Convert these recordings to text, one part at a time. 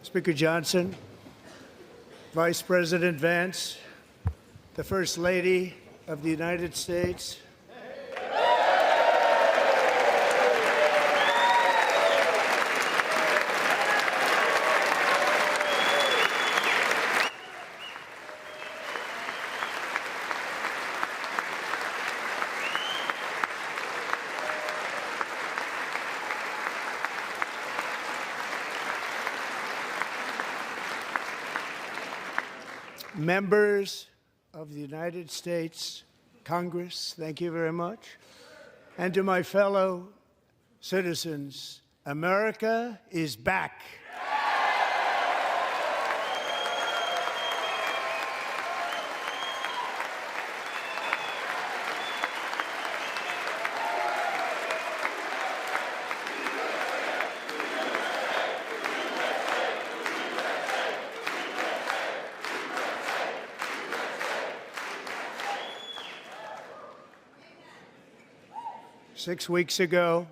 Speaker Johnson, Vice President Vance, the First Lady of the United States, members of the United States Congress, thank you very much. And to my fellow citizens, America is back. 6 weeks ago,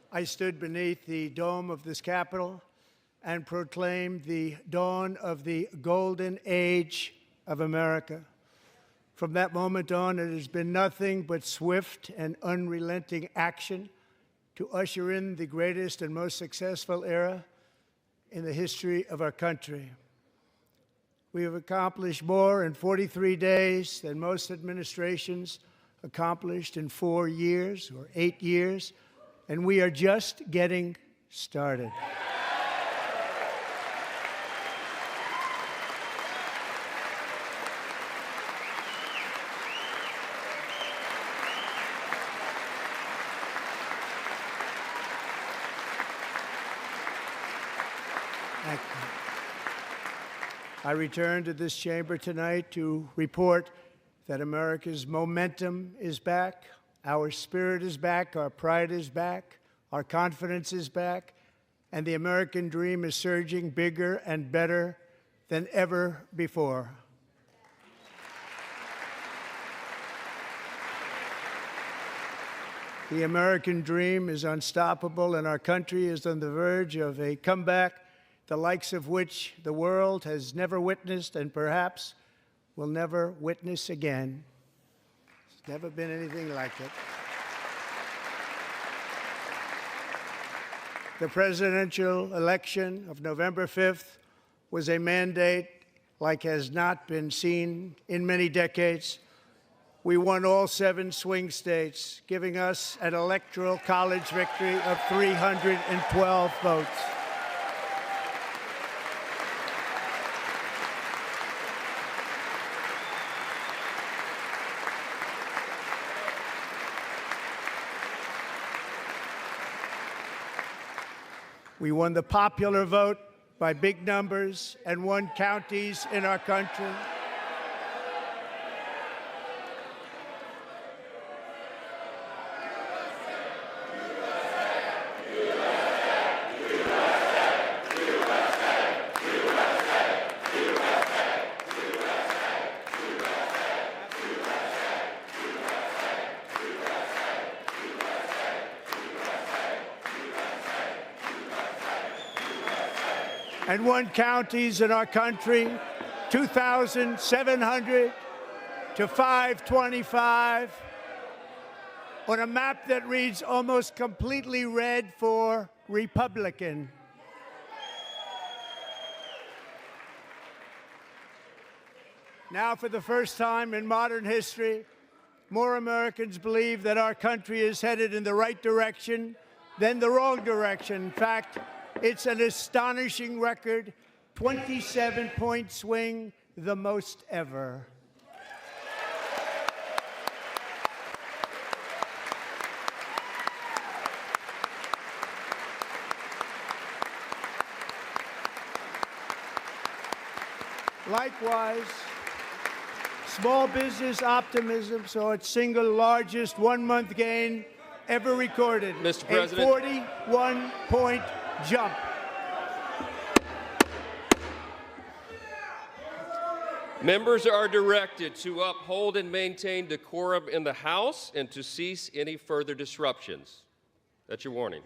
I stood beneath the dome of this Capitol and proclaimed the dawn of the golden age of America. From that moment on, it has been nothing but swift and unrelenting action to usher in the greatest and most successful era in the history of our country. We have accomplished more in 43 days than most administrations accomplished in 4 years or 8 years, and we are just getting started. I return to this chamber tonight to report that America's momentum is back, our spirit is back, our pride is back, our confidence is back, and the American dream is surging bigger and better than ever before. The American dream is unstoppable, and our country is on the verge of a comeback, the likes of which the world has never witnessed and perhaps will never witness again. There's never been anything like it. The presidential election of November 5th was a mandate like has not been seen in many decades. We won all 7 swing states, giving us an electoral college victory of 312 votes. We won the popular vote by big numbers and won counties in our country. And won counties in our country, 2,700 to 525, on a map that reads almost completely red for Republican. Now, for the first time in modern history, more Americans believe that our country is headed in the right direction than the wrong direction. In fact, it's an astonishing record, 27-point swing, the most ever. Likewise, small business optimism saw its single largest one-month gain ever recorded. Mr. President. A 41-point jump. Members are directed to uphold and maintain decorum in the House and to cease any further disruptions. That's your warning.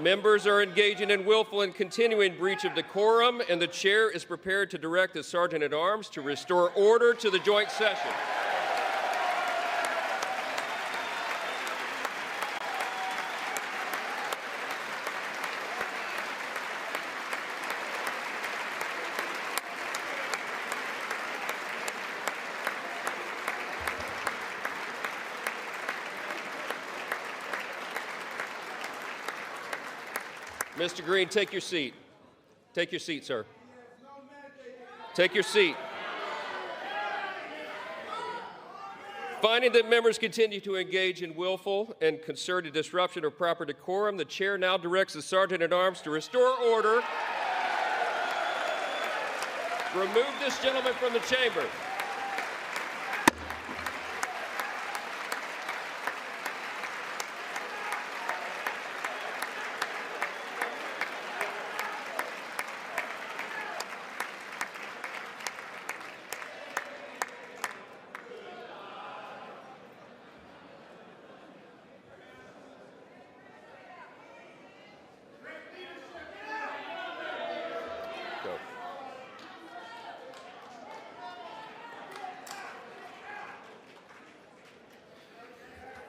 Members are engaging in willful and continuing breach of decorum, and the chair is prepared to direct the Sergeant-at-Arms to restore order to the joint session. Mr. Green, take your seat. Take your seat, sir. Take your seat. Finding that members continue to engage in willful and concerted disruption of proper decorum, the chair now directs the Sergeant-at-Arms to restore order. Remove this gentleman from the chamber.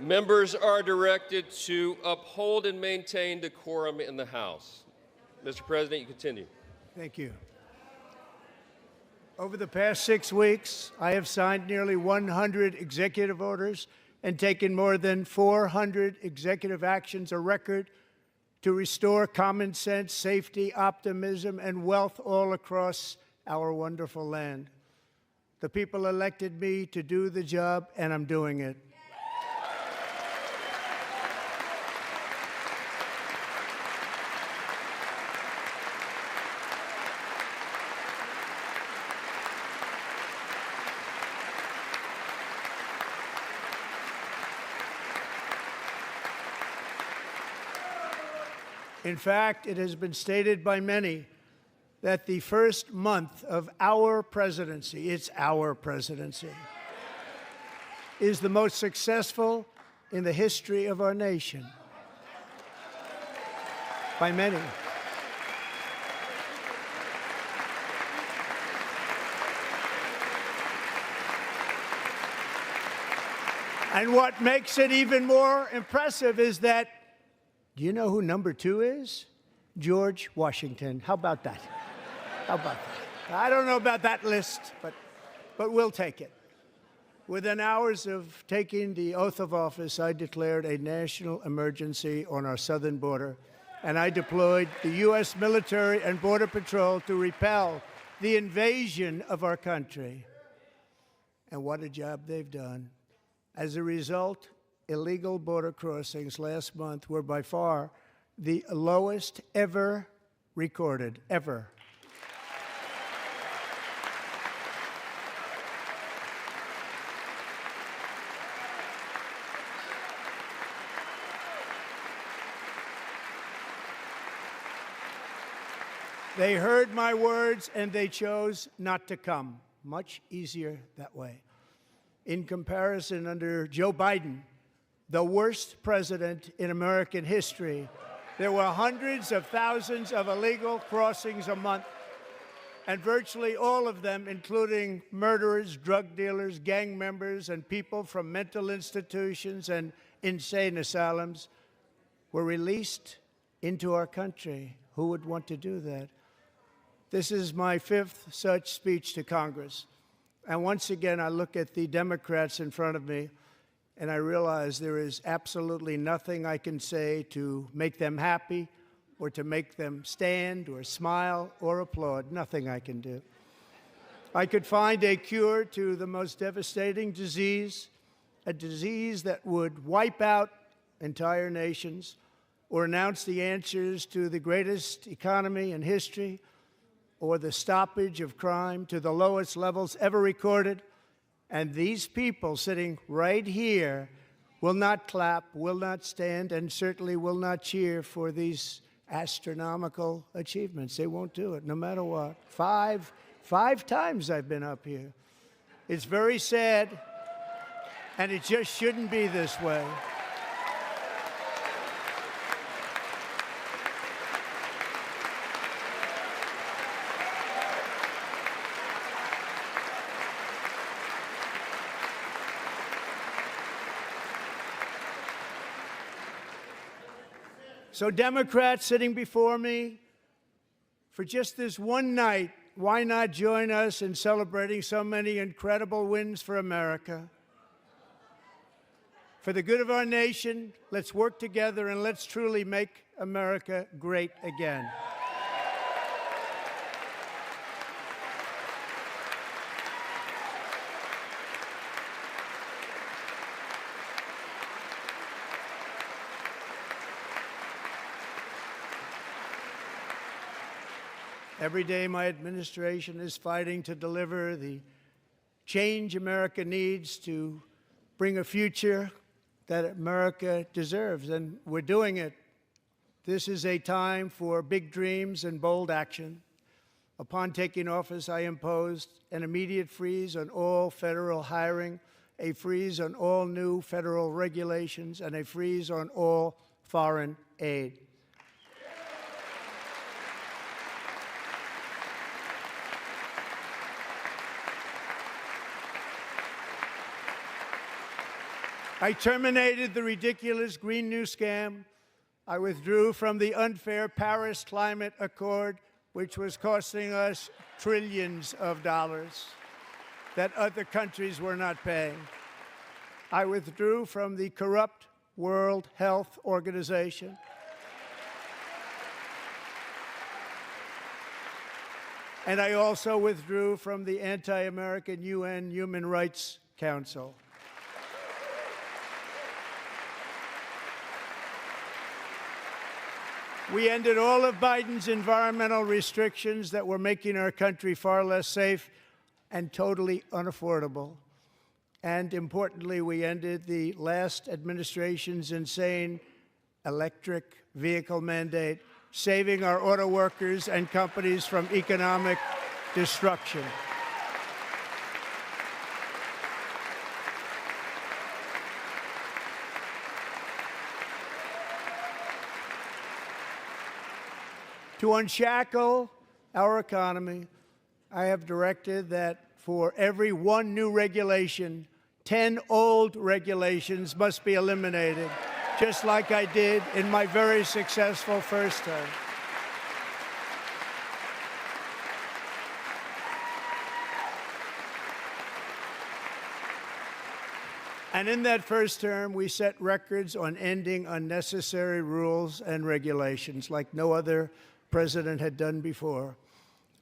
Members are directed to uphold and maintain decorum in the House. Mr. President, you continue. Thank you. Over the past 6 weeks, I have signed nearly 100 executive orders and taken more than 400 executive actions, a record to restore common sense, safety, optimism, and wealth all across our wonderful land. The people elected me to do the job, and I'm doing it. In fact, it has been stated by many that the first month of our presidency, it's our presidency, is the most successful in the history of our nation. By many. And what makes it even more impressive is that, do you know who number 2 is? George Washington. How about that? How about that? I don't know about that list, but we'll take it. Within hours of taking the oath of office, I declared a national emergency on our southern border, and I deployed the U.S. military and Border Patrol to repel the invasion of our country. And what a job they've done. As a result, illegal border crossings last month were by far the lowest ever recorded, ever. They heard my words and they chose not to come. Much easier that way. In comparison, under Joe Biden, the worst president in American history, there were hundreds of thousands of illegal crossings a month, and virtually all of them, including murderers, drug dealers, gang members, and people from mental institutions and insane asylums, were released into our country. Who would want to do that? This is my 5th such speech to Congress. And once again, I look at the Democrats in front of me, and I realize there is absolutely nothing I can say to make them happy or to make them stand or smile or applaud. Nothing I can do. I could find a cure to the most devastating disease, a disease that would wipe out entire nations, or announce the answers to the greatest economy in history, or the stoppage of crime to the lowest levels ever recorded. And these people sitting right here will not clap, will not stand, and certainly will not cheer for these astronomical achievements. They won't do it, no matter what. Five times I've been up here. It's very sad, and it just shouldn't be this way. So Democrats sitting before me, for just this one night, why not join us in celebrating so many incredible wins for America? For the good of our nation, let's work together and let's truly make America great again. Every day, my administration is fighting to deliver the change America needs to bring a future that America deserves, and we're doing it. This is a time for big dreams and bold action. Upon taking office, I imposed an immediate freeze on all federal hiring, a freeze on all new federal regulations, and a freeze on all foreign aid. I terminated the ridiculous Green New Scam. I withdrew from the unfair Paris Climate Accord, which was costing us trillions of dollars that other countries were not paying. I withdrew from the corrupt World Health Organization. And I also withdrew from the anti-American UN Human Rights Council. We ended all of Biden's environmental restrictions that were making our country far less safe and totally unaffordable. And importantly, we ended the last administration's insane electric vehicle mandate, saving our auto workers and companies from economic destruction. To unshackle our economy, I have directed that for every one new regulation, 10 old regulations must be eliminated, just like I did in my very successful first term. And in that first term, we set records on ending unnecessary rules and regulations like no other president had done before.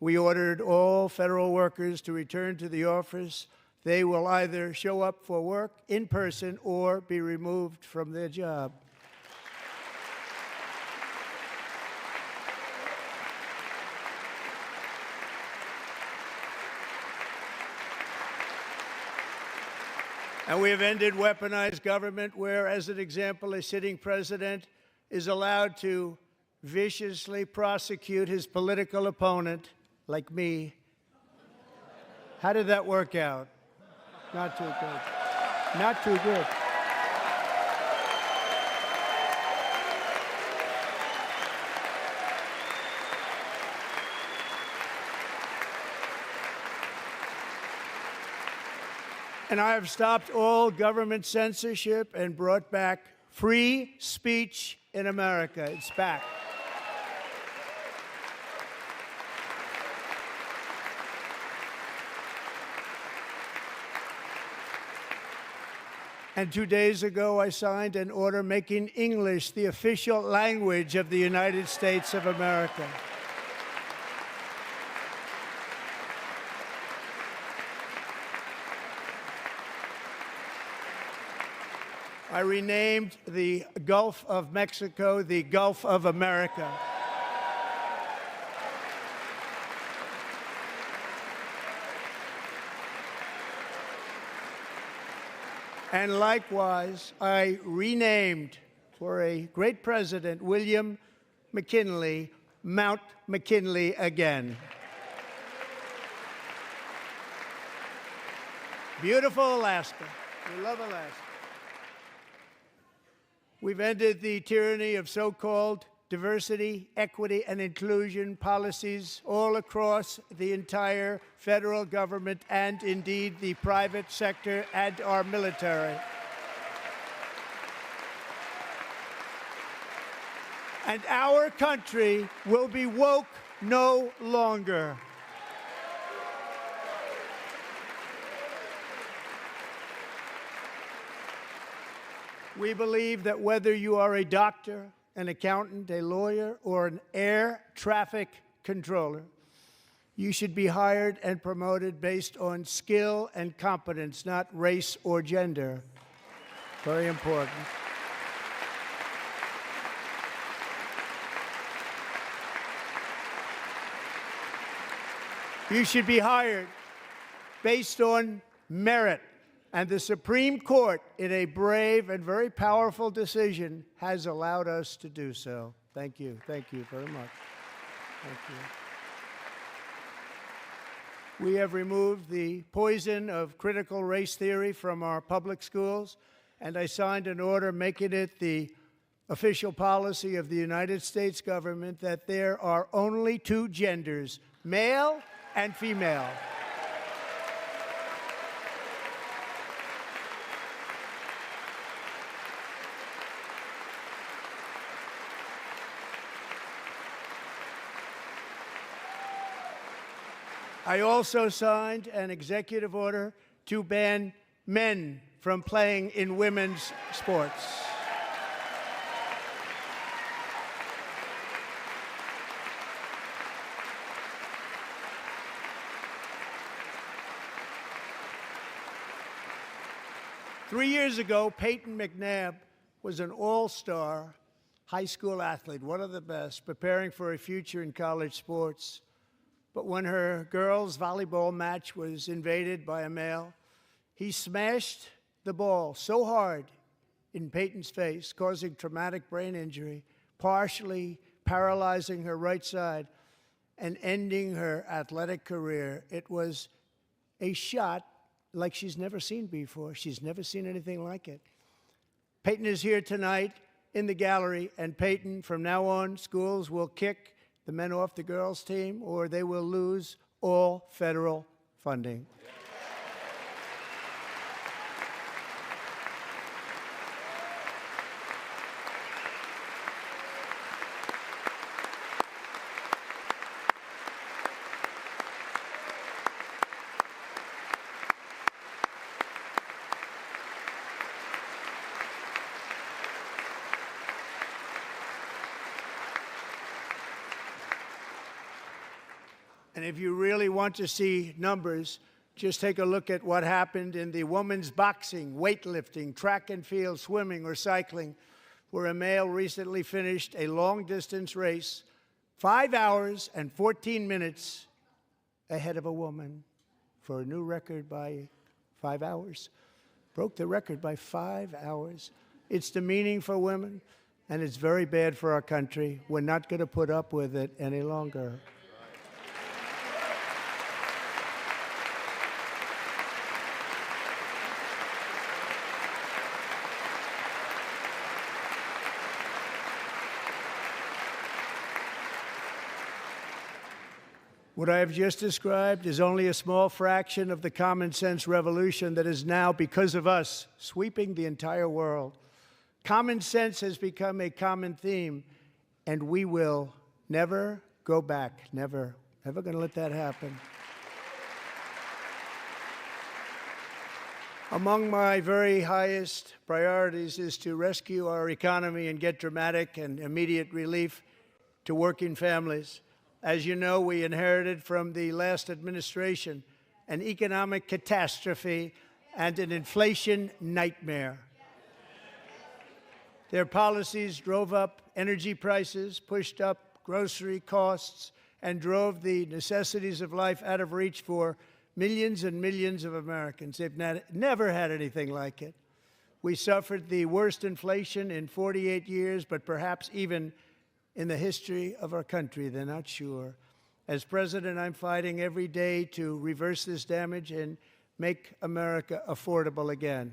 We ordered all federal workers to return to the office. They will either show up for work in person or be removed from their job. And we have ended weaponized government where, as an example, a sitting president is allowed to viciously prosecute his political opponent, like me. How did that work out? Not too good. Not too good. And I have stopped all government censorship and brought back free speech in America. It's back. And 2 days ago, I signed an order making English the official language of the United States of America. I renamed the Gulf of Mexico the Gulf of America. And likewise, I renamed, for a great president, William McKinley, Mount McKinley again. Beautiful Alaska. We love Alaska. We've ended the tyranny of so-called diversity, equity, and inclusion policies all across the entire federal government and, indeed, the private sector and our military. And our country will be woke no longer. We believe that whether you are a doctor, an accountant, a lawyer, or an air traffic controller, you should be hired and promoted based on skill and competence, not race or gender. Very important. You should be hired based on merit. And the Supreme Court, in a brave and very powerful decision, has allowed us to do so. Thank you. Thank you very much. Thank you. We have removed the poison of critical race theory from our public schools, and I signed an order making it the official policy of the United States government that there are only two genders, male and female. I also signed an executive order to ban men from playing in women's sports. Three years ago, Peyton McNabb was an all-star high school athlete, one of the best, preparing for a future in college sports. But when her girls' volleyball match was invaded by a male, he smashed the ball so hard in Peyton's face, causing traumatic brain injury, partially paralyzing her right side, and ending her athletic career. It was a shot like she's never seen before. She's never seen anything like it. Peyton is here tonight in the gallery, and Peyton, from now on, schools will kick the men off the girls' team, or they will lose all federal funding. And if you really want to see numbers, just take a look at what happened in the women's boxing, weightlifting, track and field, swimming, or cycling, where a male recently finished a long-distance race 5 hours and 14 minutes ahead of a woman for a new record by 5 hours. Broke the record by 5 hours. It's demeaning for women, and it's very bad for our country. We're not going to put up with it any longer. What I have just described is only a small fraction of the common sense revolution that is now, because of us, sweeping the entire world. Common sense has become a common theme, and we will never go back. Never. Never going to let that happen. Among my very highest priorities is to rescue our economy and get dramatic and immediate relief to working families. As you know, we inherited from the last administration an economic catastrophe and an inflation nightmare. Their policies drove up energy prices, pushed up grocery costs, and drove the necessities of life out of reach for millions and millions of Americans. They've never had anything like it. We suffered the worst inflation in 48 years, but perhaps even in the history of our country. They're not sure. As president, I'm fighting every day to reverse this damage and make America affordable again.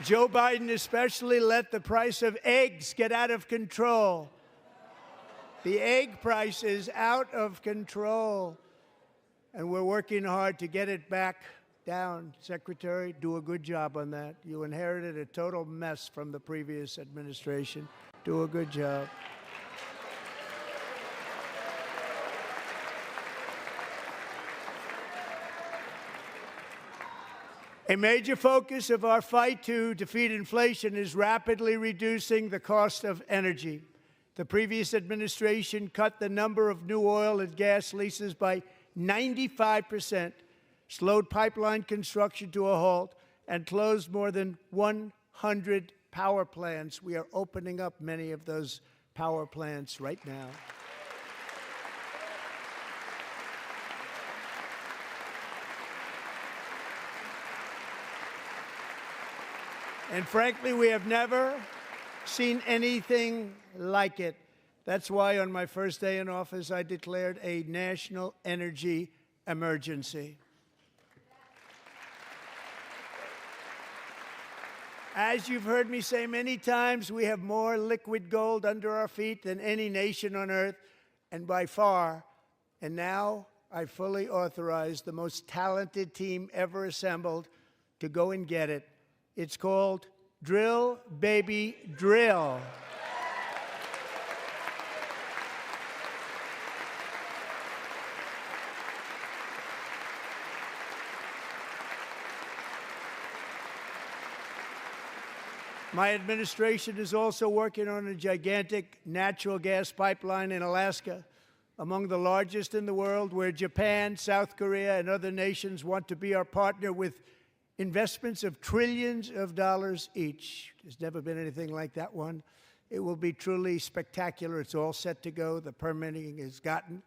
Joe Biden especially let the price of eggs get out of control. The egg price is out of control, and we're working hard to get it back down. Secretary, do a good job on that. You inherited a total mess from the previous administration. Do a good job. A major focus of our fight to defeat inflation is rapidly reducing the cost of energy. The previous administration cut the number of new oil and gas leases by 95%, slowed pipeline construction to a halt, and closed more than 100 power plants. We are opening up many of those power plants right now. And frankly, we have never seen anything like it. That's why on my first day in office, I declared a national energy emergency. As you've heard me say many times, we have more liquid gold under our feet than any nation on earth, and by far. And now I fully authorize the most talented team ever assembled to go and get it. It's called Drill, Baby, Drill. My administration is also working on a gigantic natural gas pipeline in Alaska, among the largest in the world, where Japan, South Korea, and other nations want to be our partner with investments of trillions of dollars each. There's never been anything like that one. It will be truly spectacular. It's all set to go. The permitting is gotten.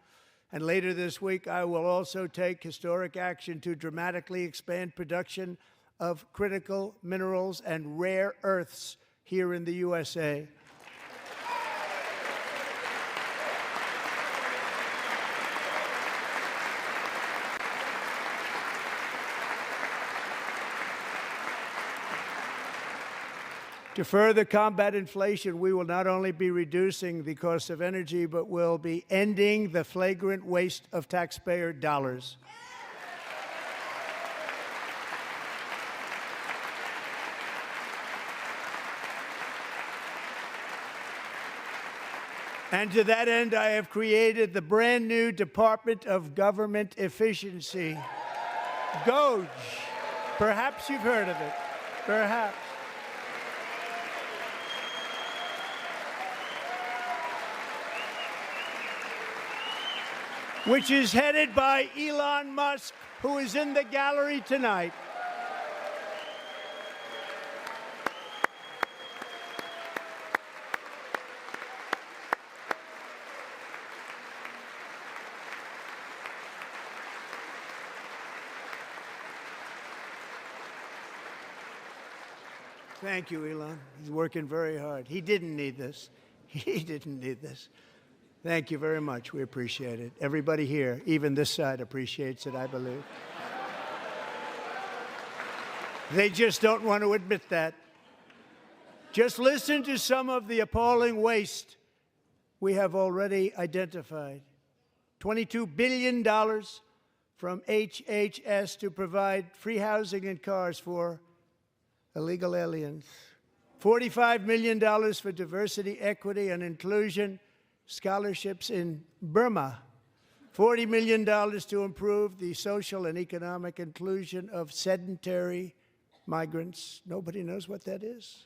And later this week, I will also take historic action to dramatically expand production of critical minerals and rare earths here in the USA. To further combat inflation, we will not only be reducing the cost of energy, but will be ending the flagrant waste of taxpayer dollars. And to that end, I have created the brand new Department of Government Efficiency, CADshowTV. Perhaps you've heard of it. Perhaps. Which is headed by Elon Musk, who is in the gallery tonight. Thank you, Elon. He's working very hard. He didn't need this. He didn't need this. Thank you very much. We appreciate it. Everybody here, even this side, appreciates it, I believe. They just don't want to admit that. Just listen to some of the appalling waste we have already identified. $22 billion from HHS to provide free housing and cars for illegal aliens. $45 million for diversity, equity, and inclusion scholarships in Burma. $40 million to improve the social and economic inclusion of sedentary migrants. Nobody knows what that is.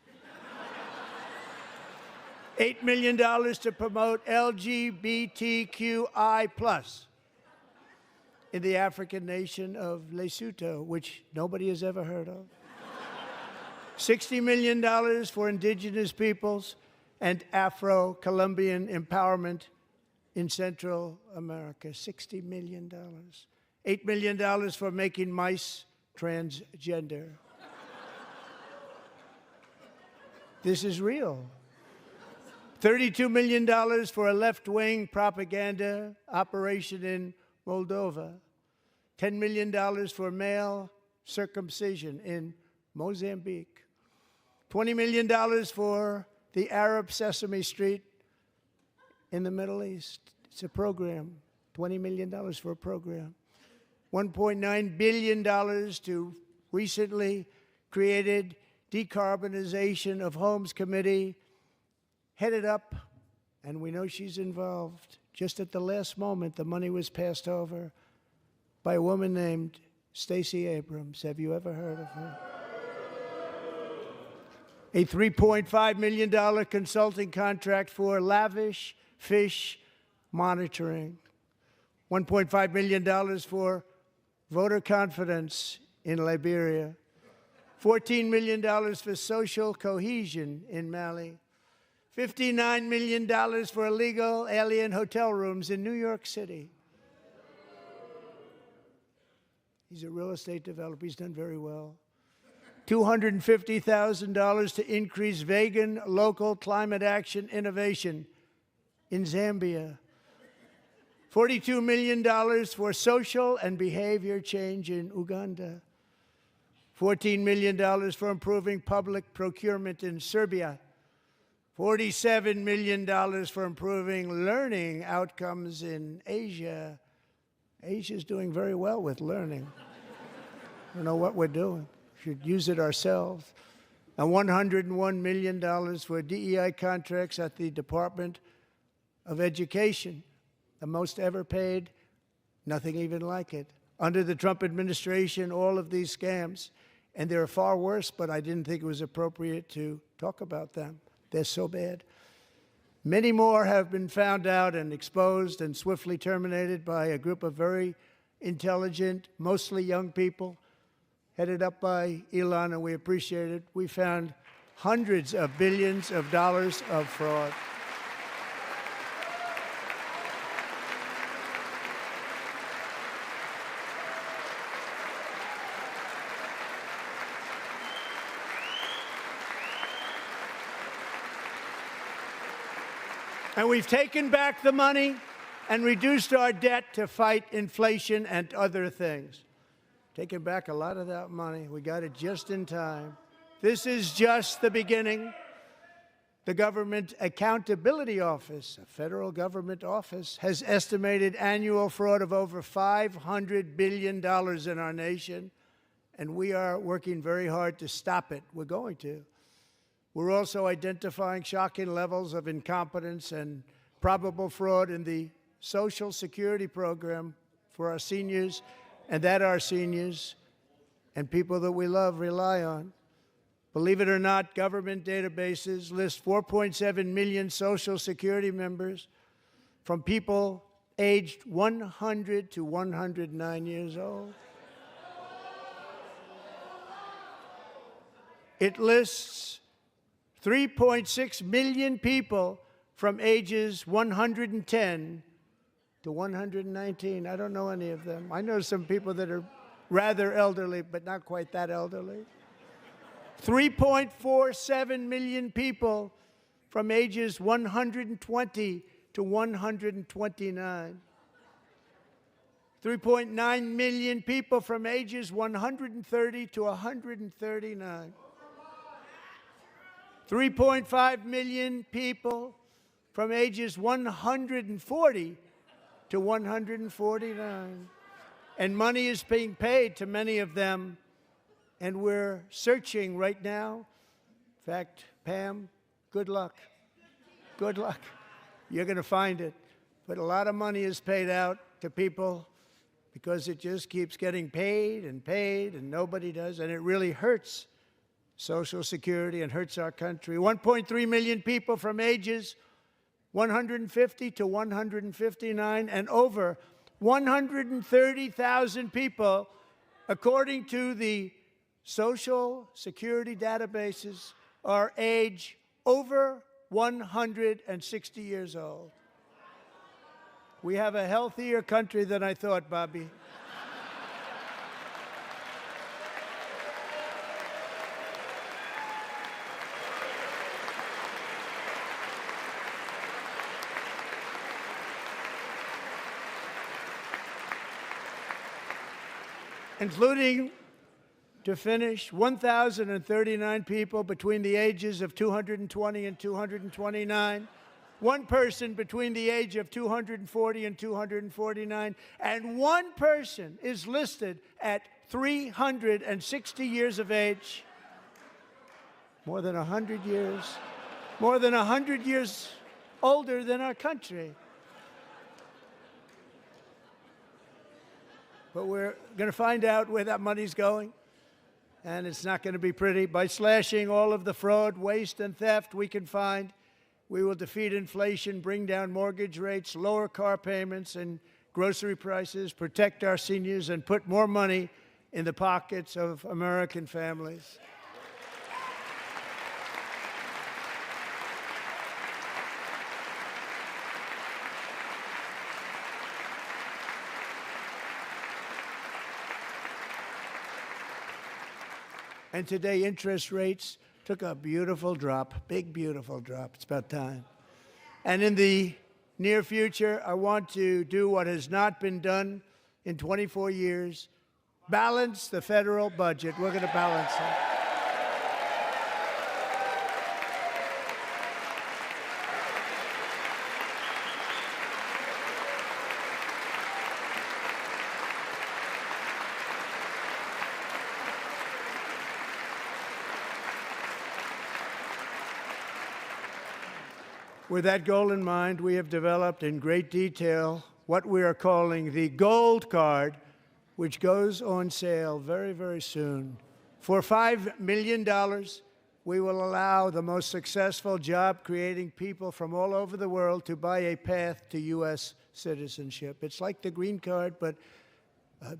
$8 million to promote LGBTQI+ in the African nation of Lesotho, which nobody has ever heard of. $60 million for indigenous peoples and Afro-Colombian empowerment in Central America. $60 million. $8 million for making mice transgender. This is real. $32 million for a left-wing propaganda operation in Moldova. $10 million for male circumcision in Mozambique. $20 million for the Arab Sesame Street in the Middle East. It's a program, $20 million for a program. $1.9 billion to recently created Decarbonization of Homes Committee, headed up, and we know she's involved. Just at the last moment, the money was passed over by a woman named Stacey Abrams. Have you ever heard of her? A $3.5 million consulting contract for lavish fish monitoring. $1.5 million for voter confidence in Liberia. $14 million for social cohesion in Mali. $59 million for illegal alien hotel rooms in New York City. He's a real estate developer. He's done very well. $250,000 to increase vegan local climate action innovation in Zambia. $42 million for social and behavior change in Uganda. $14 million for improving public procurement in Serbia. $47 million for improving learning outcomes in Asia. Asia's doing very well with learning. I don't know what we're doing. We should use it ourselves. And $101 million for DEI contracts at the Department of Education, the most ever paid, nothing even like it. Under the Trump administration, all of these scams, and they're far worse, but I didn't think it was appropriate to talk about them. They're so bad. Many more have been found out and exposed and swiftly terminated by a group of very intelligent, mostly young people, headed up by Elon, and we appreciate it. We found hundreds of billions of dollars of fraud. And we've taken back the money and reduced our debt to fight inflation and other things. Taken back a lot of that money. We got it just in time. This is just the beginning. The Government Accountability Office, a federal government office, has estimated annual fraud of over $500 billion in our nation, and we are working very hard to stop it. We're going to. We're also identifying shocking levels of incompetence and probable fraud in the Social Security program for our seniors, and that our seniors and people that we love rely on. Believe it or not, government databases list 4.7 million Social Security members from people aged 100 to 109 years old. It lists 3.6 million people from ages 110 to 119. I don't know any of them. I know some people that are rather elderly, but not quite that elderly. 3.47 million people from ages 120 to 129. 3.9 million people from ages 130 to 139. 3.5 million people from ages 140 to 149. And money is being paid to many of them, and we're searching right now. In fact, Pam, good luck. Good luck. You're going to find it. But a lot of money is paid out to people because it just keeps getting paid, and nobody does, and it really hurts Social Security and hurts our country. 1.3 million people from ages 150 to 159, and over 130,000 people, according to the Social Security databases, are age over 160 years old. We have a healthier country than I thought, Bobby. Including, to finish, 1,039 people between the ages of 220 and 229 One person between the age of 240 and 249, and one person is listed at 360 years of age. More than 100 years. More than 100 years older than our country. But we're going to find out where that money's going, and it's not going to be pretty. By slashing all of the fraud, waste, and theft we can find, we will defeat inflation, bring down mortgage rates, lower car payments and grocery prices, protect our seniors, and put more money in the pockets of American families. And today, interest rates took a beautiful drop, big, beautiful drop. It's about time. And in the near future, I want to do what has not been done in 24 years, balance the federal budget. We're going to balance it. With that goal in mind, we have developed in great detail what we are calling the Gold Card, which goes on sale very, very soon. For $5 million, we will allow the most successful job-creating people from all over the world to buy a path to U.S. citizenship. It's like the green card, but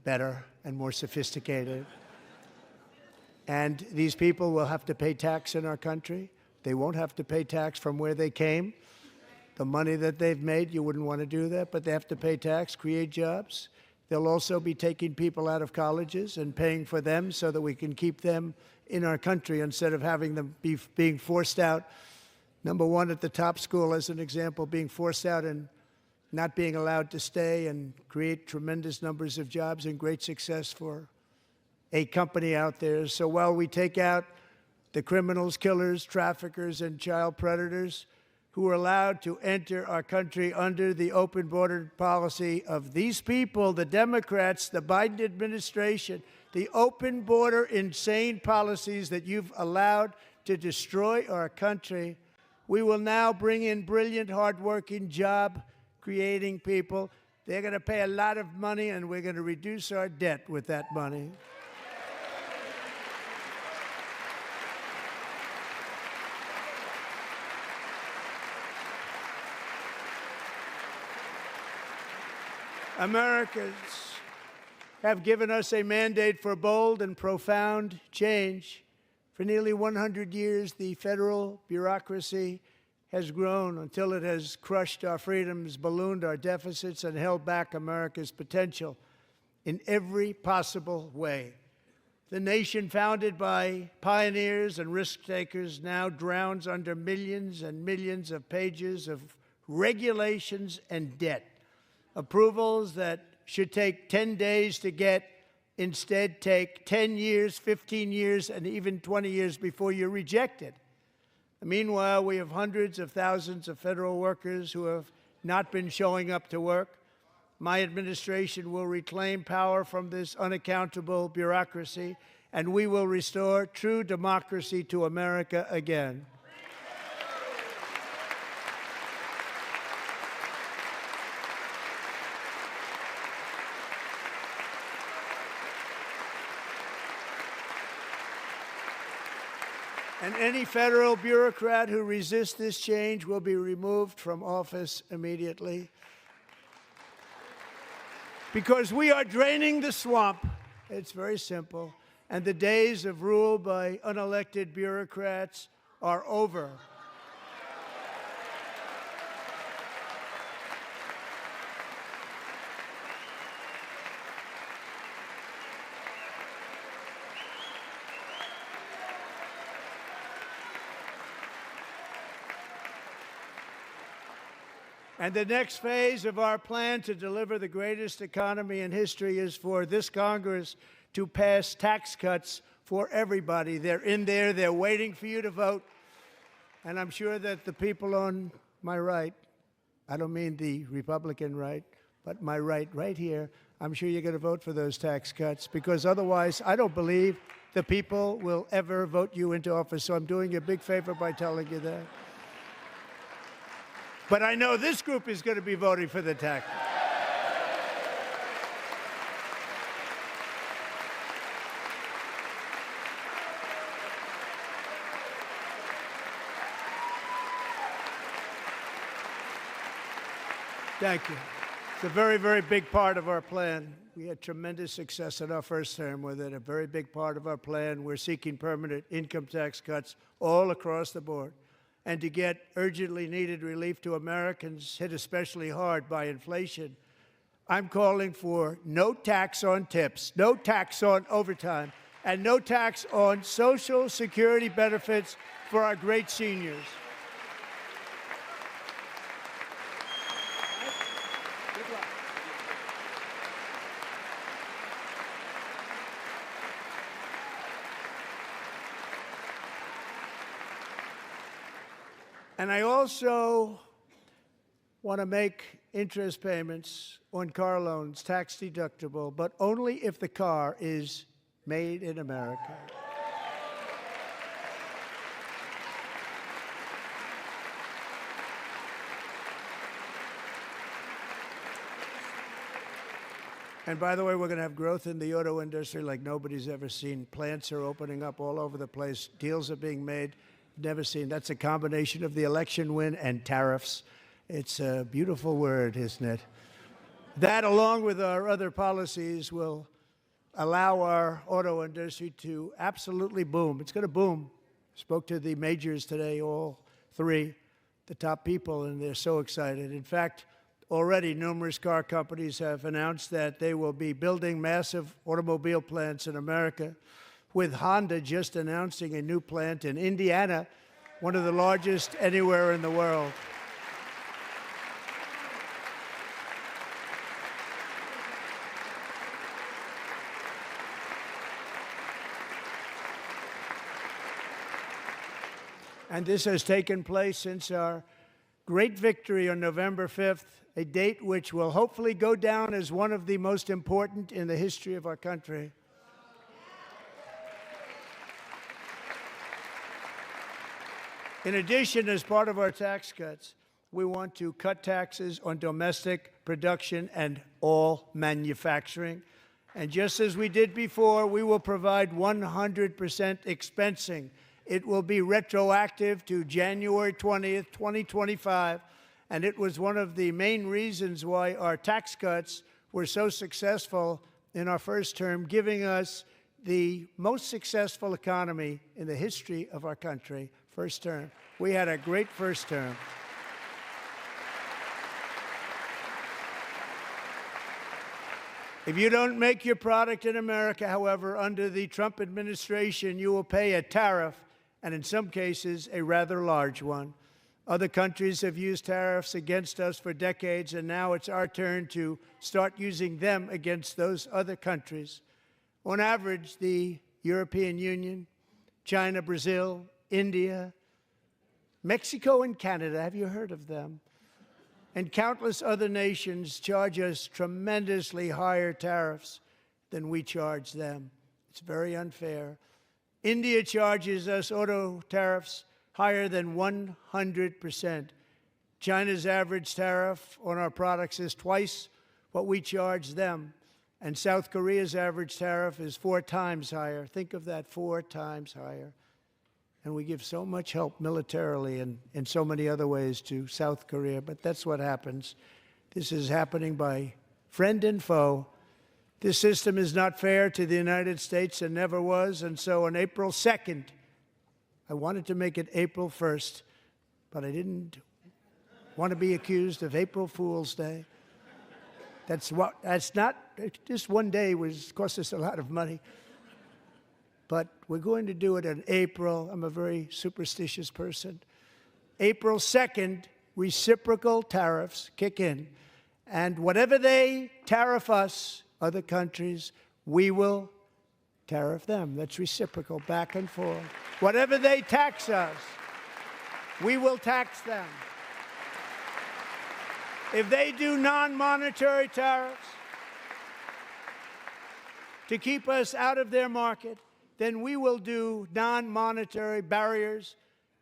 better and more sophisticated. And these people will have to pay tax in our country. They won't have to pay tax from where they came. The money that they've made, you wouldn't want to do that, but they have to pay tax, create jobs. They'll also be taking people out of colleges and paying for them so that we can keep them in our country instead of having them being forced out. Number one, at the top school, as an example, being forced out and not being allowed to stay and create tremendous numbers of jobs and great success for a company out there. So while we take out the criminals, killers, traffickers, and child predators who are allowed to enter our country under the open border policy of these people, the Democrats, the Biden administration, the open border insane policies that you've allowed to destroy our country, we will now bring in brilliant, hardworking, job-creating people. They're going to pay a lot of money, and we're going to reduce our debt with that money. Americans have given us a mandate for bold and profound change. For nearly 100 years, the federal bureaucracy has grown until it has crushed our freedoms, ballooned our deficits, and held back America's potential in every possible way. The nation founded by pioneers and risk-takers now drowns under millions and millions of pages of regulations and debt. Approvals that should take 10 days to get instead take 10 years, 15 years, and even 20 years before you're rejected. Meanwhile, we have hundreds of thousands of federal workers who have not been showing up to work. My administration will reclaim power from this unaccountable bureaucracy, and we will restore true democracy to America again. And any federal bureaucrat who resists this change will be removed from office immediately. Because we are draining the swamp. It's very simple. And the days of rule by unelected bureaucrats are over. And the next phase of our plan to deliver the greatest economy in history is for this Congress to pass tax cuts for everybody. They're in there. They're waiting for you to vote. And I'm sure that the people on my right, I don't mean the Republican right, but my right here, I'm sure you're going to vote for those tax cuts, because otherwise I don't believe the people will ever vote you into office. So I'm doing you a big favor by telling you that. But I know this group is going to be voting for the tax cuts. Thank you. It's a very, very big part of our plan. We had tremendous success in our first term with it. A very big part of our plan. We're seeking permanent income tax cuts all across the board. And to get urgently needed relief to Americans hit especially hard by inflation, I'm calling for no tax on tips, no tax on overtime, and no tax on Social Security benefits for our great seniors. And I also want to make interest payments on car loans tax deductible, but only if the car is made in America. And by the way, we're going to have growth in the auto industry like nobody's ever seen. Plants are opening up all over the place. Deals are being made. Never seen. That's a combination of the election win and tariffs. It's a beautiful word, isn't it? That, along with our other policies, will allow our auto industry to absolutely boom. It's going to boom. Spoke to the majors today, all three, the top people, and they're so excited. In fact, already numerous car companies have announced that they will be building massive automobile plants in America, with Honda just announcing a new plant in Indiana, one of the largest anywhere in the world. And this has taken place since our great victory on November 5th, a date which will hopefully go down as one of the most important in the history of our country. In addition, as part of our tax cuts, we want to cut taxes on domestic production and all manufacturing. And just as we did before, we will provide 100% expensing. It will be retroactive to January 20th, 2025. And it was one of the main reasons why our tax cuts were so successful in our first term, giving us the most successful economy in the history of our country. First term. We had a great first term. If you don't make your product in America, however, under the Trump administration, you will pay a tariff, and in some cases, a rather large one. Other countries have used tariffs against us for decades, and now it's our turn to start using them against those other countries. On average, the European Union, China, Brazil, India, Mexico, and Canada, have you heard of them? And countless other nations charge us tremendously higher tariffs than we charge them. It's very unfair. India charges us auto tariffs higher than 100%. China's average tariff on our products is twice what we charge them. And South Korea's average tariff is 4 times higher. Think of that, 4 times higher. And we give so much help militarily and in so many other ways to South Korea, but that's what happens. This is happening by friend and foe. This system is not fair to the United States and never was, and so on April 2nd, I wanted to make it April 1st, but I didn't want to be accused of April Fool's Day. That's not, just one day cost us a lot of money. But we're going to do it in April. I'm a very superstitious person. April 2nd, reciprocal tariffs kick in. And whatever they tariff us, other countries, we will tariff them. That's reciprocal, back and forth. Whatever they tax us, we will tax them. If they do non-monetary tariffs to keep us out of their market, then we will do non-monetary barriers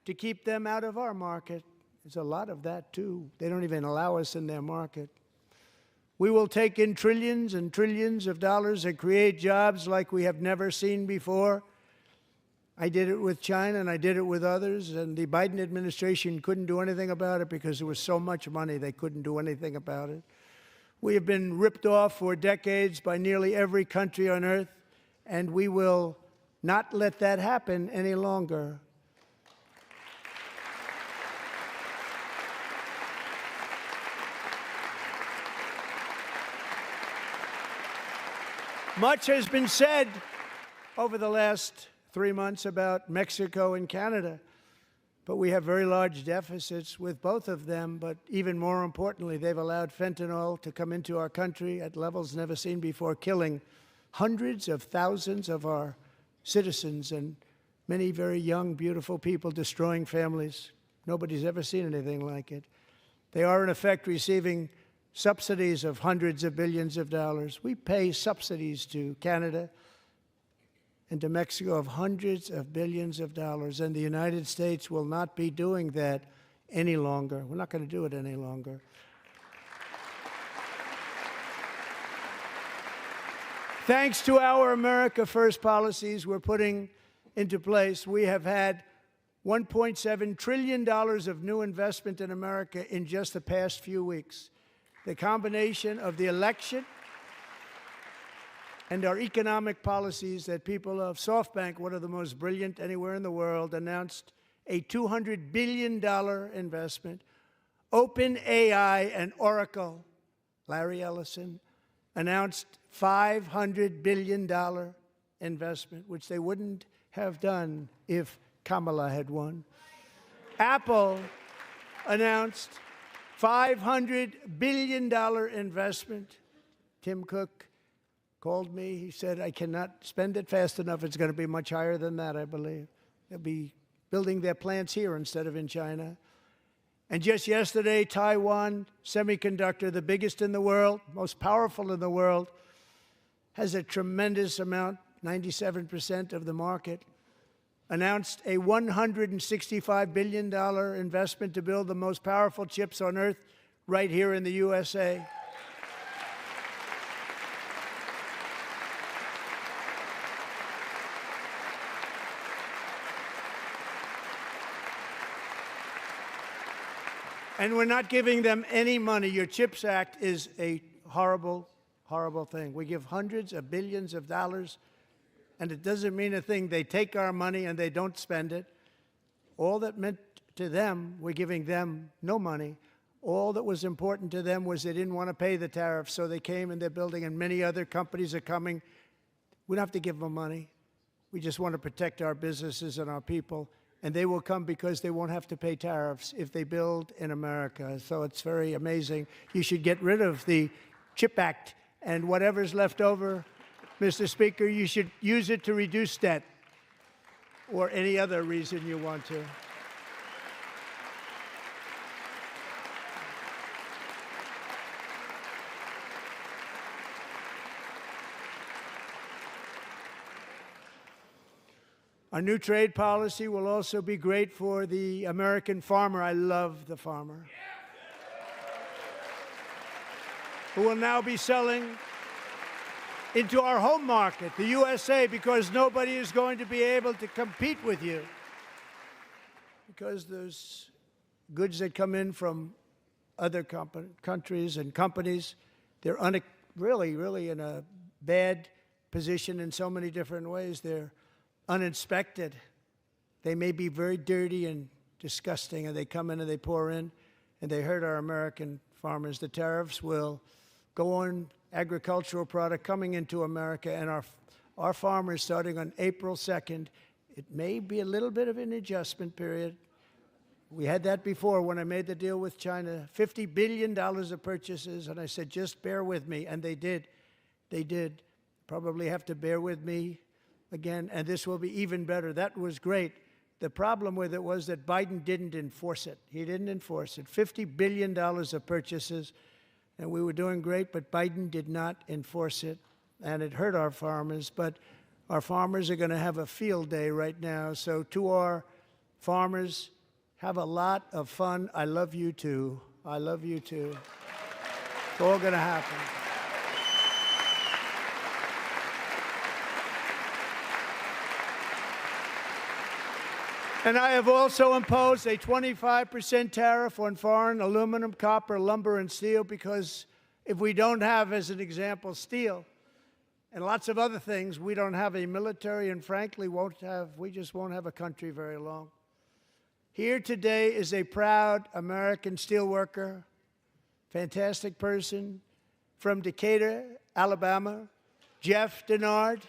to keep them out of our market. There's a lot of that, too. They don't even allow us in their market. We will take in trillions and trillions of dollars and create jobs like we have never seen before. I did it with China, and I did it with others, and the Biden administration couldn't do anything about it because there was so much money they couldn't do anything about it. We have been ripped off for decades by nearly every country on earth, and we will not let that happen any longer. Much has been said over the last 3 months about Mexico and Canada, but we have very large deficits with both of them. But even more importantly, they've allowed fentanyl to come into our country at levels never seen before, killing hundreds of thousands of our citizens and many very young, beautiful people, destroying families. Nobody's ever seen anything like it. They are, in effect, receiving subsidies of hundreds of billions of dollars. We pay subsidies to Canada and to Mexico of hundreds of billions of dollars, and the United States will not be doing that any longer. We're not going to do it any longer. Thanks to our America First policies we're putting into place, we have had $1.7 trillion of new investment in America in just the past few weeks. The combination of the election and our economic policies that people of SoftBank, one of the most brilliant anywhere in the world, announced a $200 billion investment. OpenAI and Oracle, Larry Ellison, announced $500 billion investment, which they wouldn't have done if Kamala had won. Apple announced $500 billion investment. Tim Cook called me. He said, I cannot spend it fast enough. It's going to be much higher than that, I believe. They'll be building their plants here instead of in China. And just yesterday, Taiwan Semiconductor, the biggest in the world, most powerful in the world, has a tremendous amount, 97% of the market, announced a $165 billion investment to build the most powerful chips on earth right here in the USA. And we're not giving them any money. Your CHIPS Act is a horrible, horrible thing. We give hundreds of billions of dollars, and it doesn't mean a thing. They take our money and they don't spend it. All that meant to them, we're giving them no money. All that was important to them was they didn't want to pay the tariffs, so they came and they're building, and many other companies are coming. We don't have to give them money. We just want to protect our businesses and our people. And they will come because they won't have to pay tariffs if they build in America. So it's very amazing. You should get rid of the CHIP Act, and whatever's left over, Mr. Speaker, you should use it to reduce debt or any other reason you want to. Our new trade policy will also be great for the American farmer. I love the farmer, who will now be selling into our home market, the USA, because nobody is going to be able to compete with you. Because those goods that come in from other countries and companies, they're really in a bad position in so many different ways. They're uninspected. They may be very dirty and disgusting, and they come in and they pour in, and they hurt our American farmers. The tariffs will go on agricultural product coming into America, and our farmers, starting on April 2nd, it may be a little bit of an adjustment period. We had that before when I made the deal with China, $50 billion of purchases, and I said, just bear with me, and they did. They did. Probably have to bear with me again, and this will be even better. That was great The problem with it was that Biden didn't enforce it. He didn't enforce it. $50 billion of purchases, and we were doing great, but Biden did not enforce it, and it hurt our farmers. But our farmers are going to have a field day right now. So to our farmers, have a lot of fun. I love you too. I love you too. It's all going to happen. And I have also imposed a 25% tariff on foreign aluminum, copper, lumber, and steel, because if we don't have, as an example, steel and lots of other things, we don't have a military, and frankly, we just won't have a country very long. Here today is a proud American steelworker, fantastic person from Decatur, Alabama, Jeff Denard.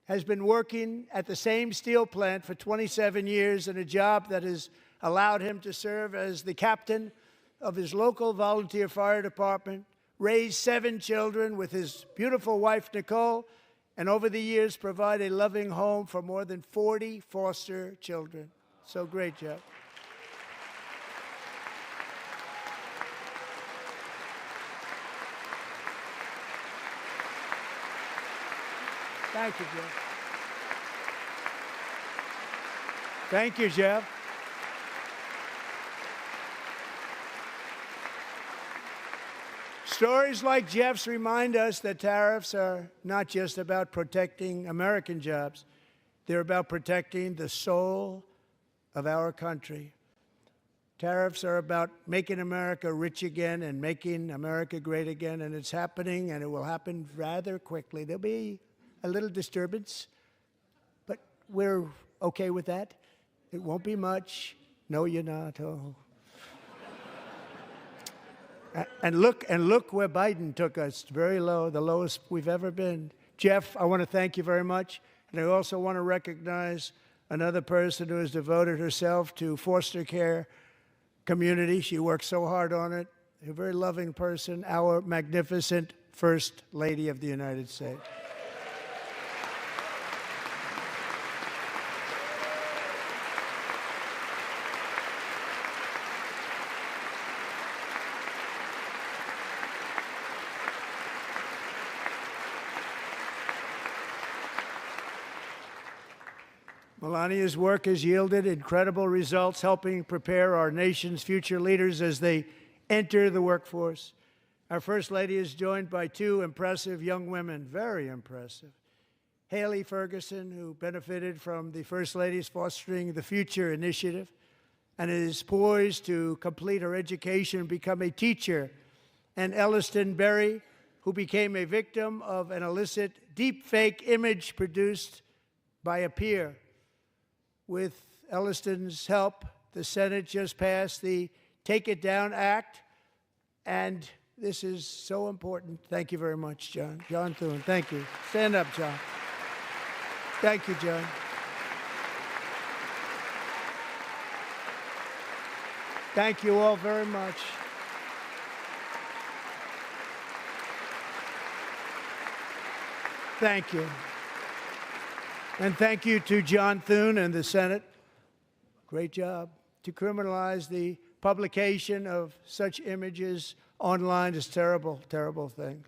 Has been working at the same steel plant for 27 years in a job that has allowed him to serve as the captain of his local volunteer fire department, raise 7 children with his beautiful wife, Nicole, and over the years provide a loving home for more than 40 foster children. So great, Jeff. Thank you, Jeff. Thank you, Jeff. Stories like Jeff's remind us that tariffs are not just about protecting American jobs. They're about protecting the soul of our country. Tariffs are about making America rich again and making America great again, and it's happening, and it will happen rather quickly. There'll be a little disturbance, but we're okay with that. It won't be much. No, you're not. Oh. And look where Biden took us. Very low, the lowest we've ever been. Jeff, I want to thank you very much. And I also want to recognize another person who has devoted herself to foster care community. She works so hard on it. A very loving person, our magnificent First Lady of the United States. Melania's work has yielded incredible results, helping prepare our nation's future leaders as they enter the workforce. Our First Lady is joined by 2 impressive young women, very impressive. Haley Ferguson, who benefited from the First Lady's Fostering the Future initiative and is poised to complete her education and become a teacher. And Elliston Berry, who became a victim of an illicit deepfake image produced by a peer. With Elliston's help, the Senate just passed the Take It Down Act, and this is so important. Thank you very much, John. John Thune, thank you. Stand up, John. Thank you, John. Thank you all very much. Thank you. And thank you to John Thune and the Senate. Great job. To criminalize the publication of such images online is a terrible, terrible thing.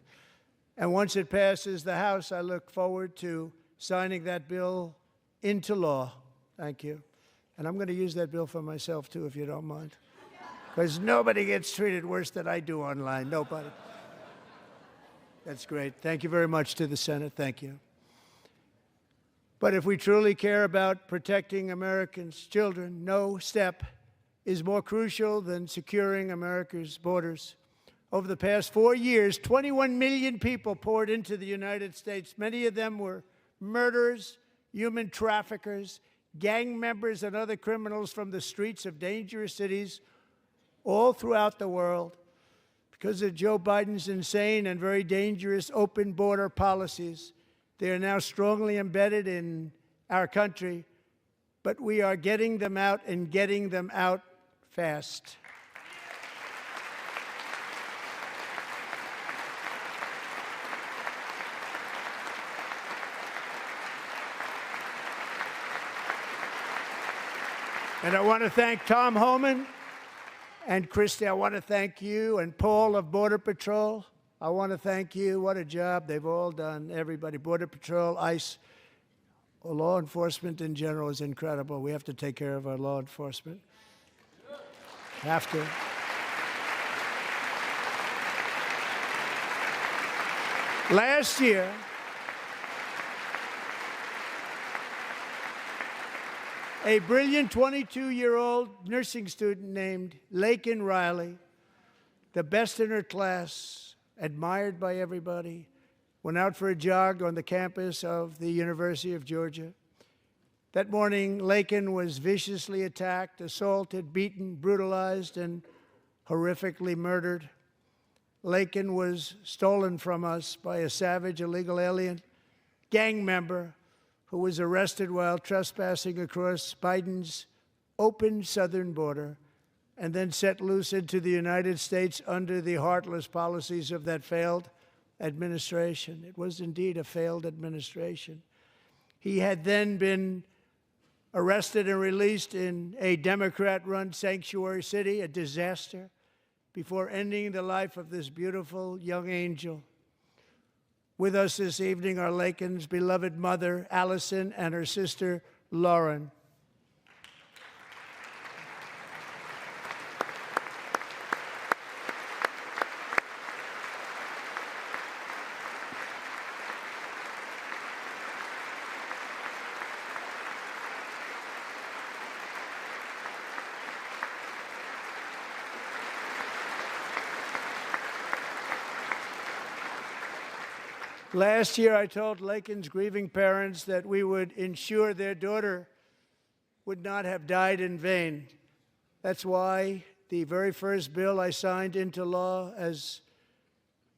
And once it passes the House, I look forward to signing that bill into law. Thank you. And I'm going to use that bill for myself, too, if you don't mind. Because nobody gets treated worse than I do online. Nobody. That's great. Thank you very much to the Senate. Thank you. But if we truly care about protecting Americans' children, no step is more crucial than securing America's borders. Over the past 4 years, 21 million people poured into the United States. Many of them were murderers, human traffickers, gang members, and other criminals from the streets of dangerous cities all throughout the world. Because of Joe Biden's insane and very dangerous open border policies, they are now strongly embedded in our country, but we are getting them out and getting them out fast. And I want to thank Tom Homan and Christy. I want to thank you and Paul of Border Patrol. I want to thank you. What a job they've all done, everybody. Border Patrol, ICE, law enforcement in general is incredible. We have to take care of our law enforcement. Have to. Last year, a brilliant 22-year-old nursing student named Laken Riley, the best in her class, admired by everybody, went out for a jog on the campus of the University of Georgia. That morning, Laken was viciously attacked, assaulted, beaten, brutalized, and horrifically murdered. Laken was stolen from us by a savage illegal alien gang member who was arrested while trespassing across Biden's open southern border and then set loose into the United States under the heartless policies of that failed administration. It was indeed a failed administration. He had then been arrested and released in a Democrat-run sanctuary city, a disaster, before ending the life of this beautiful young angel. With us this evening are Laken's beloved mother, Allison, and her sister, Lauren. Last year, I told Laken's grieving parents that we would ensure their daughter would not have died in vain. That's why the very first bill I signed into law as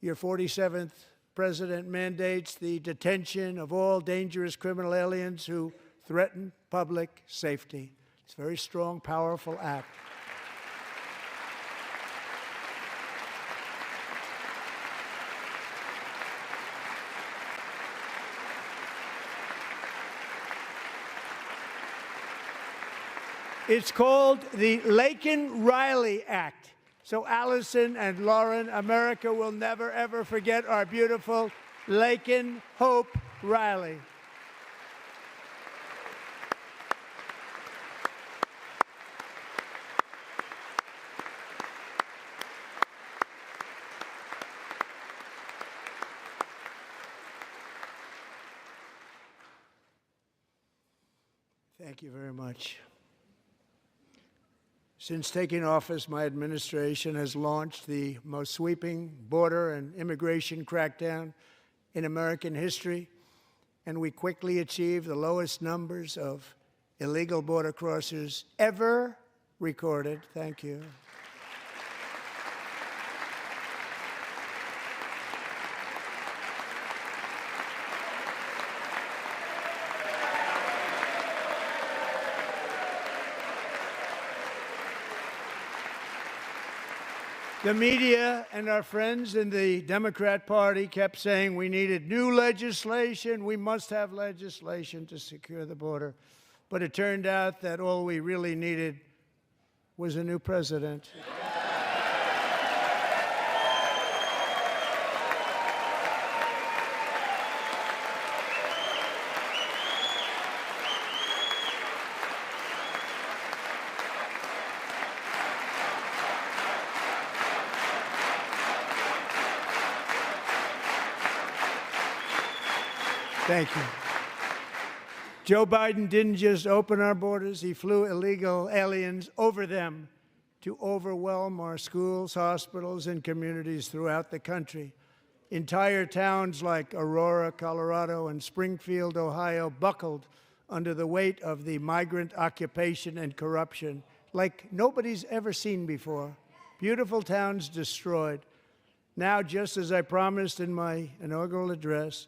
your 47th president mandates the detention of all dangerous criminal aliens who threaten public safety. It's a very strong, powerful act. It's called the Laken-Riley Act. So Allison and Lauren, America will never, ever forget our beautiful Laken Hope Riley. Thank you very much. Since taking office, my administration has launched the most sweeping border and immigration crackdown in American history, and we quickly achieved the lowest numbers of illegal border crossers ever recorded. Thank you. The media and our friends in the Democrat Party kept saying we needed new legislation, we must have legislation to secure the border. But it turned out that all we really needed was a new president. Thank you. Joe Biden didn't just open our borders, he flew illegal aliens over them to overwhelm our schools, hospitals, and communities throughout the country. Entire towns like Aurora, Colorado, and Springfield, Ohio, buckled under the weight of the migrant occupation and corruption like nobody's ever seen before. Beautiful towns destroyed. Now, just as I promised in my inaugural address,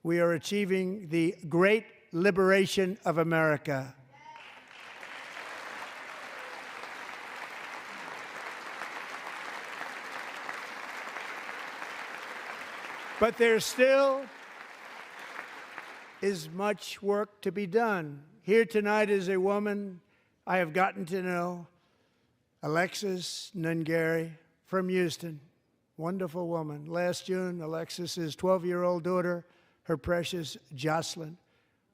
we are achieving the great liberation of America. But there still is much work to be done. Here tonight is a woman I have gotten to know Alexis Nungary from Houston. Wonderful woman. Last June, Alexis's 12-year-old daughter, her precious Jocelyn,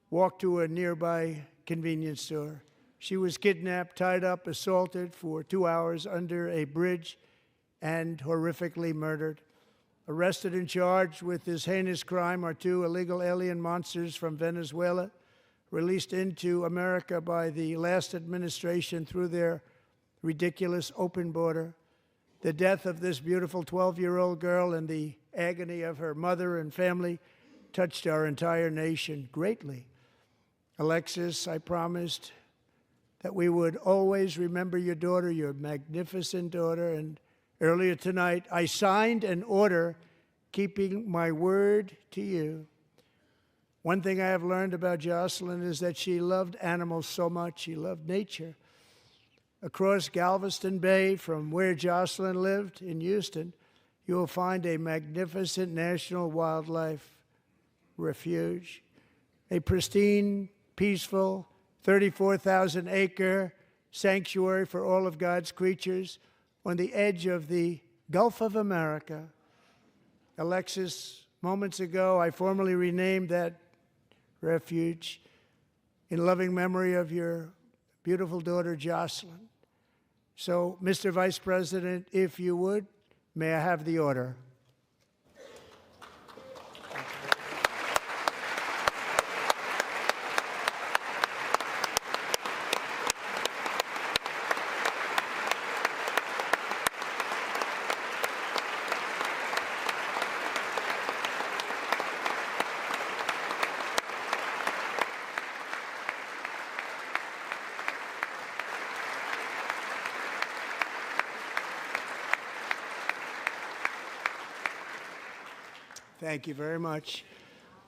walked to a nearby convenience store. She was kidnapped, tied up, assaulted for 2 hours under a bridge, and horrifically murdered. Arrested and charged with this heinous crime are 2 illegal alien monsters from Venezuela, released into America by the last administration through their ridiculous open border. The death of this beautiful 12-year-old girl and the agony of her mother and family touched our entire nation greatly. Alexis, I promised that we would always remember your daughter, your magnificent daughter, and earlier tonight I signed an order keeping my word to you. One thing I have learned about Jocelyn is that she loved animals so much. She loved nature. Across Galveston Bay, from where Jocelyn lived in Houston, you will find a magnificent national wildlife refuge, a pristine, peaceful, 34,000-acre sanctuary for all of God's creatures on the edge of the Gulf of America. Alexis, moments ago, I formally renamed that refuge in loving memory of your beautiful daughter, Jocelyn. So, Mr. Vice President, if you would, may I have the order? Thank you very much.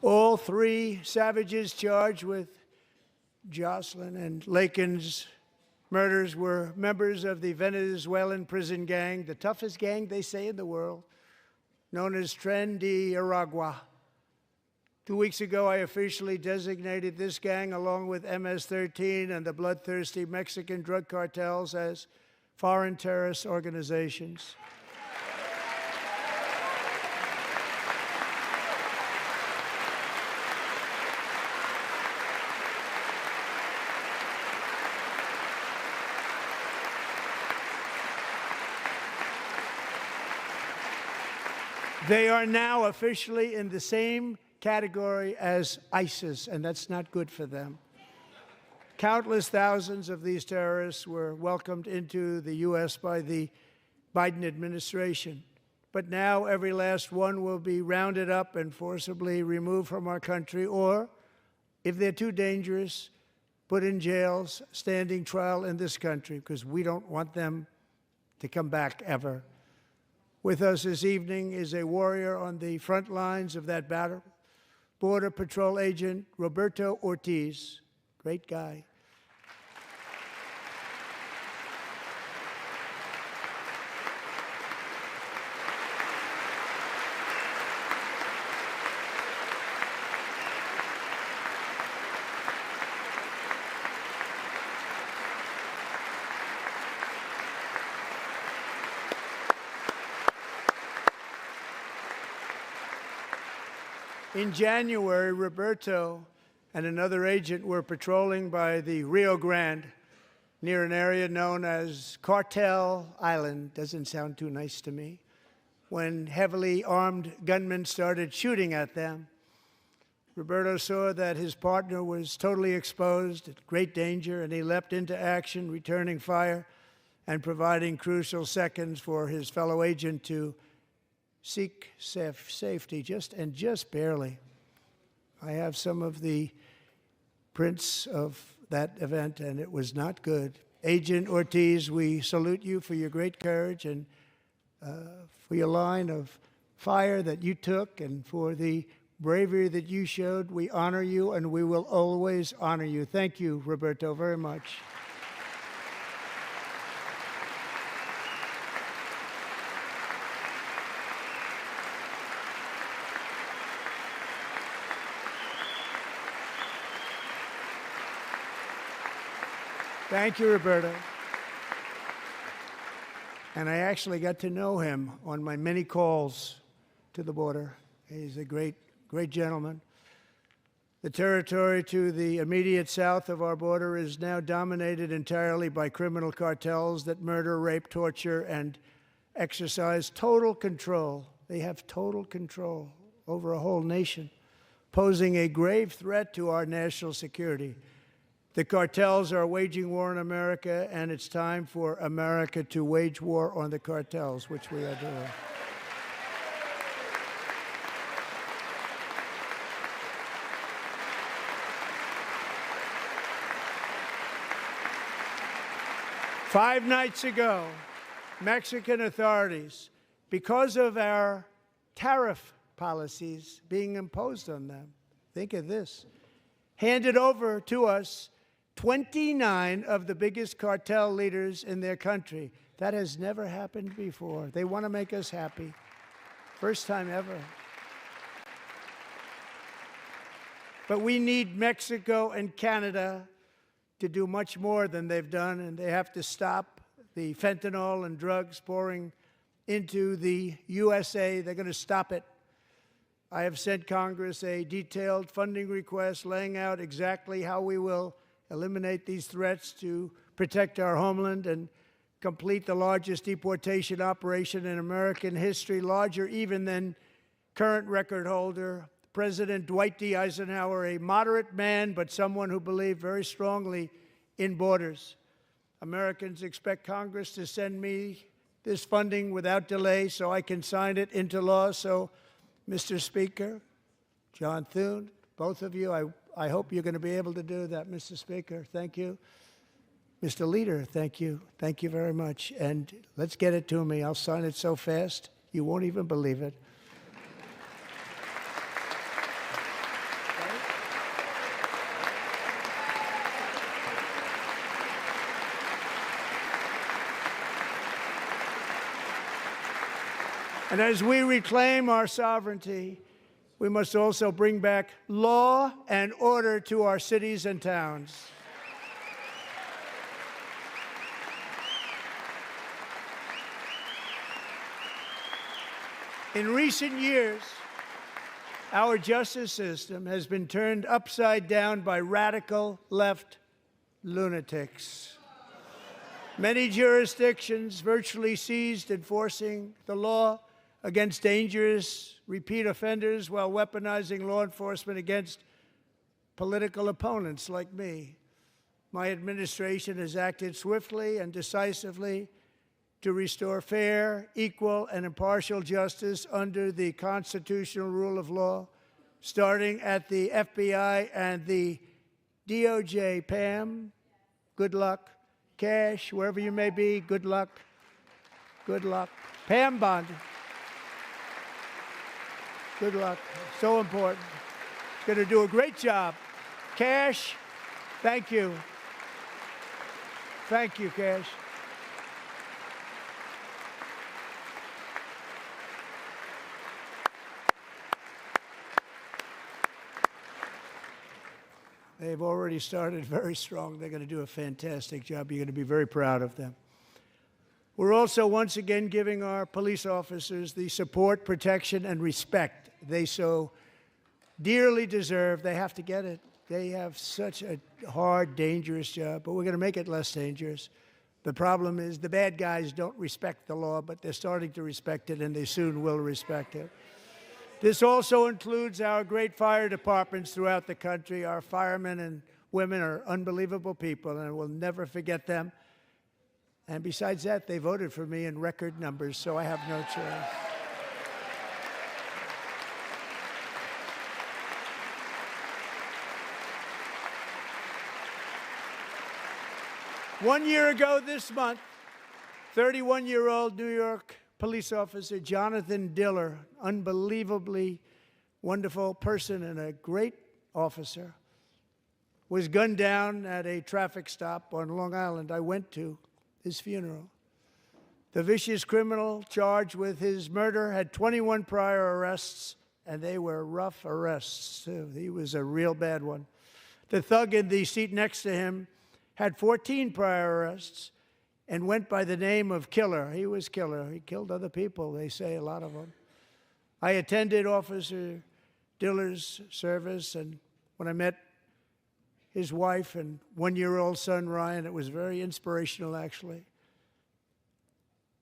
All 3 savages charged with Jocelyn and Lakin's murders were members of the Venezuelan prison gang, the toughest gang, they say, in the world, known as Tren de Aragua. 2 weeks ago, I officially designated this gang, along with MS-13 and the bloodthirsty Mexican drug cartels, as foreign terrorist organizations. They are now officially in the same category as ISIS, and that's not good for them. Countless thousands of these terrorists were welcomed into the U.S. by the Biden administration. But now every last one will be rounded up and forcibly removed from our country, or, if they're too dangerous, put in jails, standing trial in this country, because we don't want them to come back ever. With us this evening is a warrior on the front lines of that battle, Border Patrol Agent Roberto Ortiz. Great guy. In January, Roberto and another agent were patrolling by the Rio Grande near an area known as Cartel Island. Doesn't sound too nice to me. When heavily armed gunmen started shooting at them, Roberto saw that his partner was totally exposed, at great danger, and he leapt into action, returning fire and providing crucial seconds for his fellow agent to seek safety, just barely. I have some of the prints of that event, and it was not good. Agent Ortiz, we salute you for your great courage and for your line of fire that you took and for the bravery that you showed. We honor you, and we will always honor you. Thank you, Roberto, very much. Thank you, Roberta. And I actually got to know him on my many calls to the border. He's a great, great gentleman. The territory to the immediate south of our border is now dominated entirely by criminal cartels that murder, rape, torture, and exercise total control. They have total control over a whole nation, posing a grave threat to our national security. The cartels are waging war in America, and it's time for America to wage war on the cartels, which we are doing. Five nights ago, Mexican authorities, because of our tariff policies being imposed on them, think of this, handed over to us 29 of the biggest cartel leaders in their country. That has never happened before. They want to make us happy. First time ever. But we need Mexico and Canada to do much more than they've done, and they have to stop the fentanyl and drugs pouring into the USA. They're going to stop it. I have sent Congress a detailed funding request laying out exactly how we will eliminate these threats to protect our homeland and complete the largest deportation operation in American history, larger even than current record holder President Dwight D. Eisenhower, a moderate man, but someone who believed very strongly in borders. Americans expect Congress to send me this funding without delay so I can sign it into law. So, Mr. Speaker, John Thune, both of you, I hope you're going to be able to do that, Mr. Speaker. Thank you. Mr. Leader, thank you. Thank you very much. And let's get it to me. I'll sign it so fast, you won't even believe it. And as we reclaim our sovereignty, we must also bring back law and order to our cities and towns. In recent years, our justice system has been turned upside down by radical left lunatics. Many jurisdictions virtually ceased enforcing the law against dangerous repeat offenders while weaponizing law enforcement against political opponents like me. My administration has acted swiftly and decisively to restore fair, equal, and impartial justice under the constitutional rule of law, starting at the FBI and the DOJ. Pam, good luck. Cash, wherever you may be, good luck. Good luck. Pam Bond. Good luck. So important. Going to do a great job. Cash, thank you. Thank you, Cash. They've already started very strong. They're going to do a fantastic job. You're going to be very proud of them. We're also once again giving our police officers the support, protection, and respect they so dearly deserve. They have to get it. They have such a hard, dangerous job, but we're going to make it less dangerous. The problem is the bad guys don't respect the law, but they're starting to respect it, and they soon will respect it. This also includes our great fire departments throughout the country. Our firemen and women are unbelievable people, and we'll never forget them. And besides that, they voted for me in record numbers, so I have no choice. One year ago this month, 31-year-old New York police officer Jonathan Diller, unbelievably wonderful person and a great officer, was gunned down at a traffic stop on Long Island. I went to his funeral. The vicious criminal charged with his murder had 21 prior arrests, and they were rough arrests, too. He was a real bad one. The thug in the seat next to him had 14 prior arrests, and went by the name of Killer. He was Killer. He killed other people, they say, a lot of them. I attended Officer Diller's service, and when I met his wife and one-year-old son, Ryan, it was very inspirational, actually.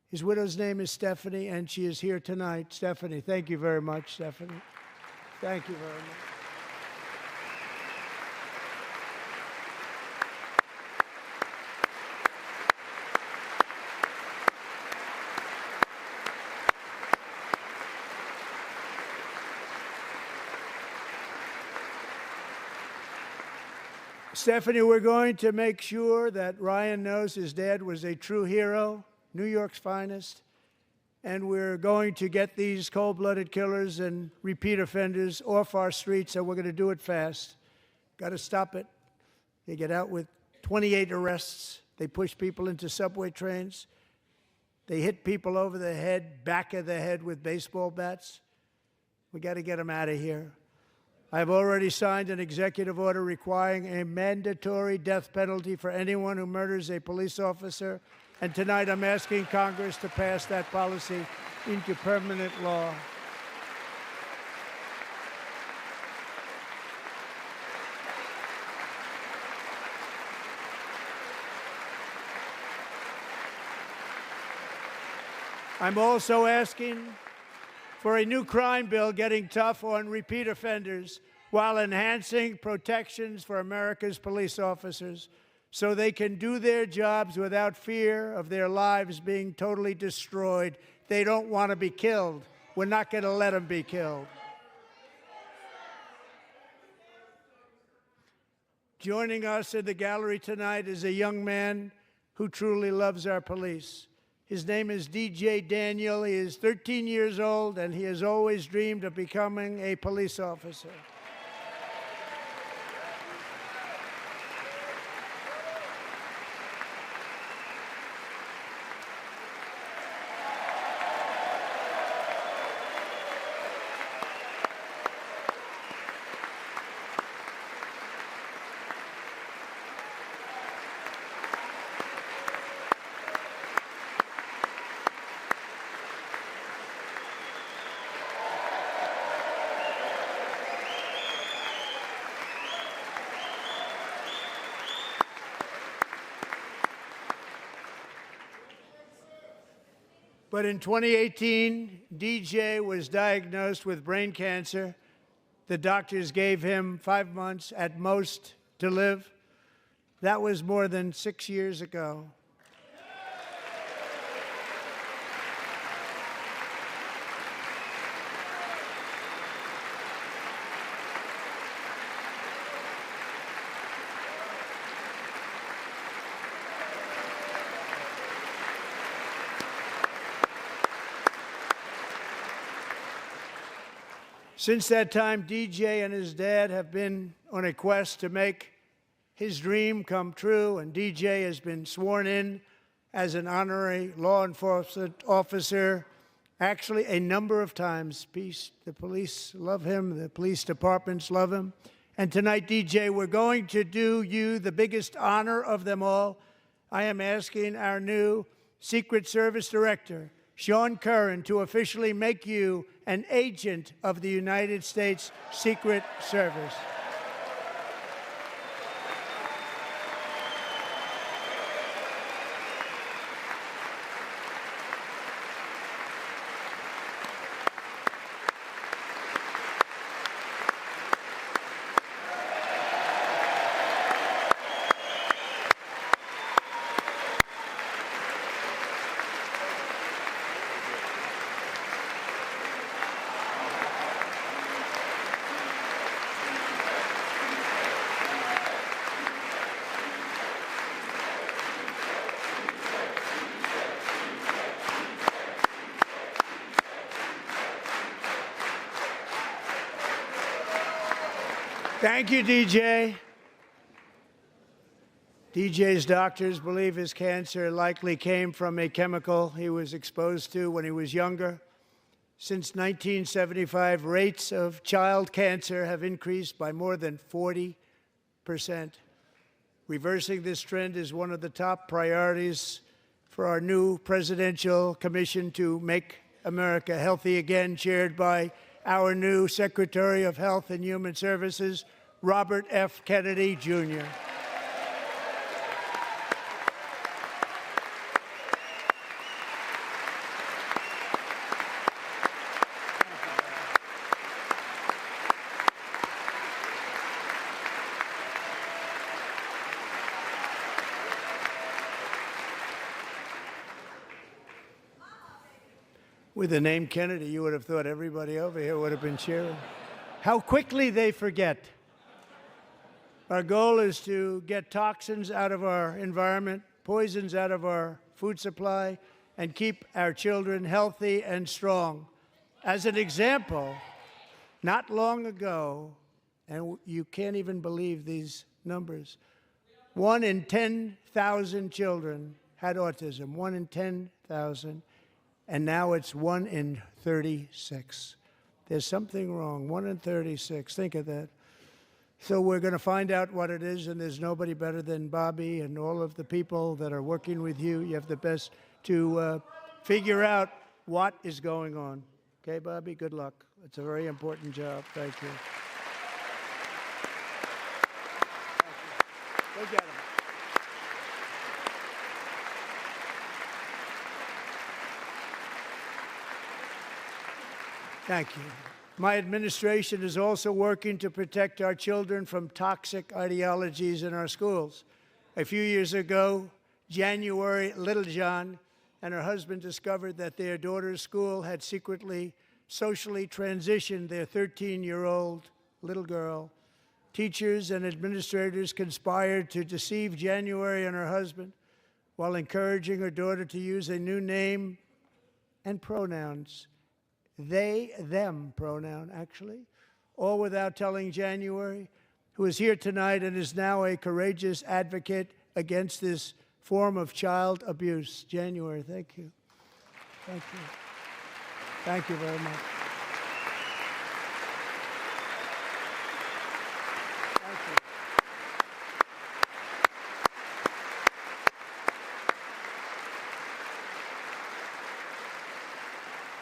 His widow's name is Stephanie, and she is here tonight. Stephanie, thank you very much, Stephanie. Thank you very much. Stephanie, we're going to make sure that Ryan knows his dad was a true hero, New York's finest, and we're going to get these cold-blooded killers and repeat offenders off our streets, and we're going to do it fast. Got to stop it. They get out with 28 arrests. They push people into subway trains. They hit people over the head, back of the head with baseball bats. We got to get them out of here. I've already signed an executive order requiring a mandatory death penalty for anyone who murders a police officer, and tonight I'm asking Congress to pass that policy into permanent law. I'm also asking for a new crime bill getting tough on repeat offenders while enhancing protections for America's police officers so they can do their jobs without fear of their lives being totally destroyed. They don't want to be killed. We're not going to let them be killed. Joining us in the gallery tonight is a young man who truly loves our police. His name is DJ Daniel. He is 13 years old, and he has always dreamed of becoming a police officer. But in 2018, DJ was diagnosed with brain cancer. The doctors gave him 5 months at most to live. That was more than 6 years ago. Since that time, DJ and his dad have been on a quest to make his dream come true, and DJ has been sworn in as an honorary law enforcement officer, actually a number of times. The police love him, the police departments love him. And tonight, DJ, we're going to do you the biggest honor of them all. I am asking our new Secret Service Director, Sean Curran, to officially make you an agent of the United States Secret Service. Thank you, DJ. DJ's doctors believe his cancer likely came from a chemical he was exposed to when he was younger. Since 1975, rates of child cancer have increased by more than 40%. Reversing this trend is one of the top priorities for our new Presidential Commission to Make America Healthy Again, chaired by our new Secretary of Health and Human Services, Robert F. Kennedy, Jr. With the name Kennedy, you would have thought everybody over here would have been cheering. How quickly they forget. Our goal is to get toxins out of our environment, poisons out of our food supply, and keep our children healthy and strong. As an example, not long ago, and you can't even believe these numbers, 1 in 10,000 children had autism, 1 in 10,000. And now it's 1 in 36. There's something wrong, 1 in 36. Think of that. So we're going to find out what it is, and there's nobody better than Bobby and all of the people that are working with you. You have the best to figure out what is going on. Okay, Bobby, good luck. It's a very important job. Thank you. Go get him. Thank you. My administration is also working to protect our children from toxic ideologies in our schools. A few years ago, January Littlejohn and her husband discovered that their daughter's school had secretly socially transitioned their 13-year-old little girl. Teachers and administrators conspired to deceive January and her husband while encouraging her daughter to use a new name and pronouns. They, them pronoun, actually, all without telling January, who is here tonight and is now a courageous advocate against this form of child abuse. January, thank you. Thank you. Thank you very much. Thank you.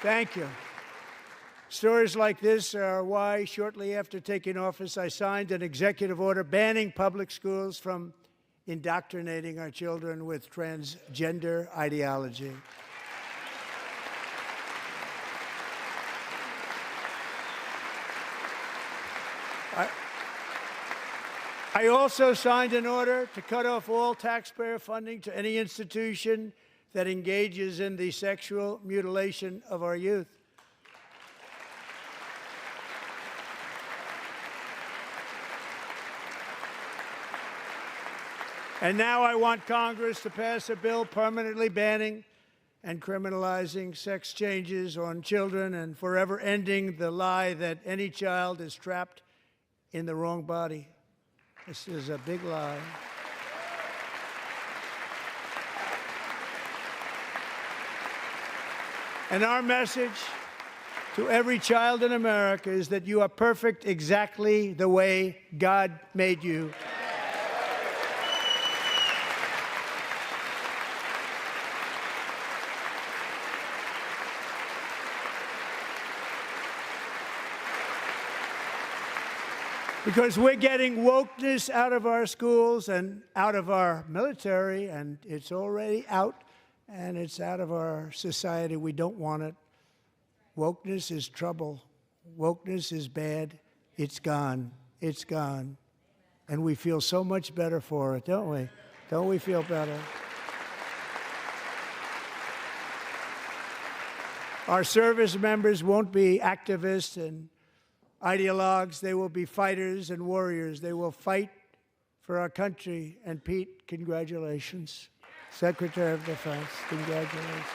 Thank you. Stories like this are why, shortly after taking office, I signed an executive order banning public schools from indoctrinating our children with transgender ideology. I also signed an order to cut off all taxpayer funding to any institution that engages in the sexual mutilation of our youth. And now I want Congress to pass a bill permanently banning and criminalizing sex changes on children and forever ending the lie that any child is trapped in the wrong body. This is a big lie. And our message to every child in America is that you are perfect exactly the way God made you. Because we're getting wokeness out of our schools and out of our military, and it's already out, and it's out of our society. We don't want it. Wokeness is trouble. Wokeness is bad. It's gone. It's gone. And we feel so much better for it, don't we? Don't we feel better? Our service members won't be activists and ideologues. They will be fighters and warriors. They will fight for our country. And Pete, congratulations. Secretary of Defense, congratulations.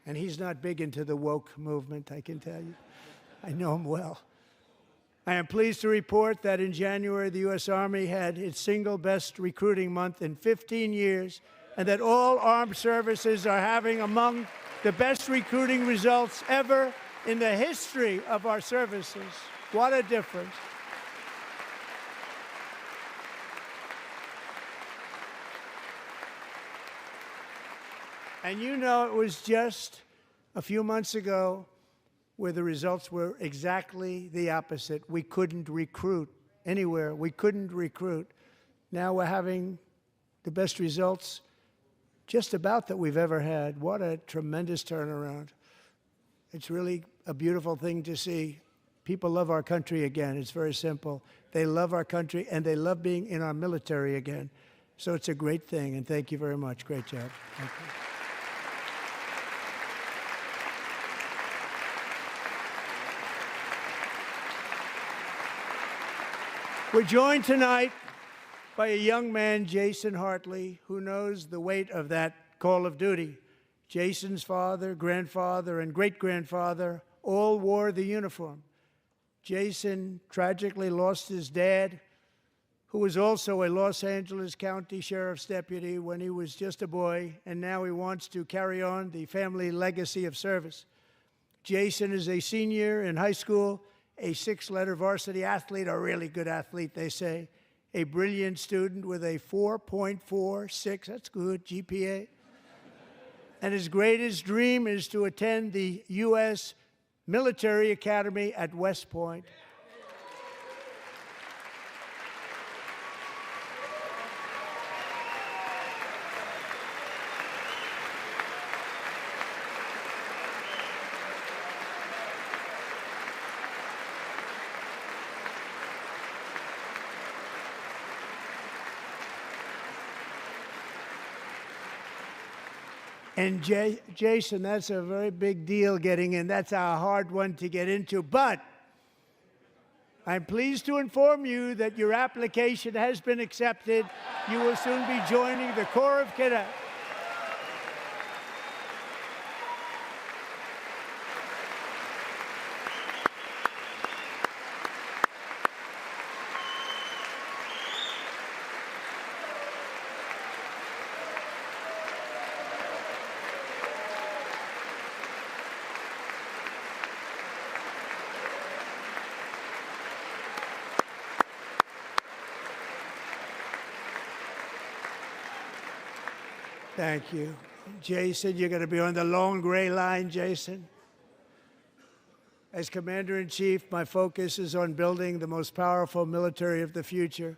And he's not big into the woke movement, I can tell you. I know him well. I am pleased to report that in January, the U.S. Army had its single best recruiting month in 15 years, and that all armed services are having among the best recruiting results ever in the history of our services. What a difference. And you know, it was just a few months ago where the results were exactly the opposite. We couldn't recruit anywhere. We couldn't recruit. Now we're having the best results just about that we've ever had. What a tremendous turnaround. It's really a beautiful thing to see. People love our country again. It's very simple. They love our country, and they love being in our military again. So it's a great thing, and thank you very much. Great job. Thank you. We're joined tonight by a young man, Jason Hartley, who knows the weight of that call of duty. Jason's father, grandfather, and great-grandfather all wore the uniform. Jason tragically lost his dad, who was also a Los Angeles County Sheriff's deputy when he was just a boy, and now he wants to carry on the family legacy of service. Jason is a senior in high school, a six-letter varsity athlete, a really good athlete, they say, a brilliant student with a 4.46, that's good, GPA. And his greatest dream is to attend the U.S. Military Academy at West Point. And Jason, that's a very big deal getting in. That's a hard one to get into. But I'm pleased to inform you that your application has been accepted. You will soon be joining the Corps of Cadets. Thank you. Jason, you're going to be on the long gray line, Jason. As Commander-in-Chief, my focus is on building the most powerful military of the future.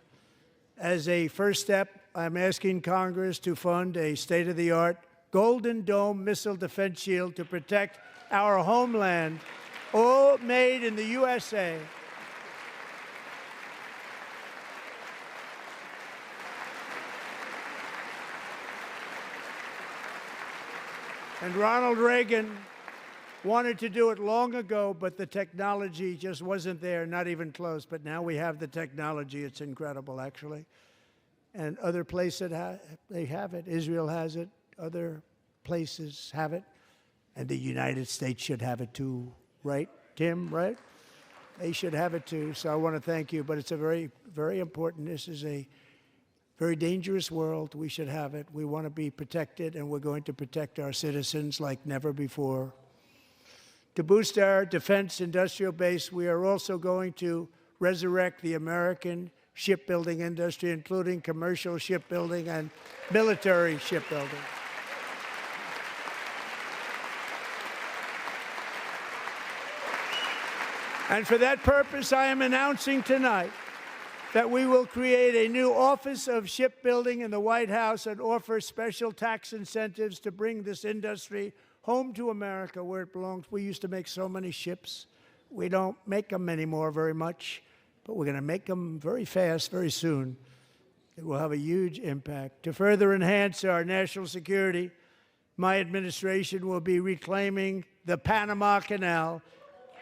As a first step, I'm asking Congress to fund a state-of-the-art Golden Dome missile defense shield to protect our homeland, all made in the USA. And Ronald Reagan wanted to do it long ago, but the technology just wasn't there, not even close. But now we have the technology. It's incredible, actually. And other places, they have it. Israel has it. Other places have it. And the United States should have it too, right, Tim, right? They should have it too. So I want to thank you. But it's a very, very important. This is a very dangerous world. We should have it. We want to be protected, and we're going to protect our citizens like never before. To boost our defense industrial base, we are also going to resurrect the American shipbuilding industry, including commercial shipbuilding and military shipbuilding. And for that purpose, I am announcing tonight that we will create a new Office of Shipbuilding in the White House and offer special tax incentives to bring this industry home to America where it belongs. We used to make so many ships. We don't make them anymore very much, but we're going to make them very fast, very soon. It will have a huge impact. To further enhance our national security, my administration will be reclaiming the Panama Canal,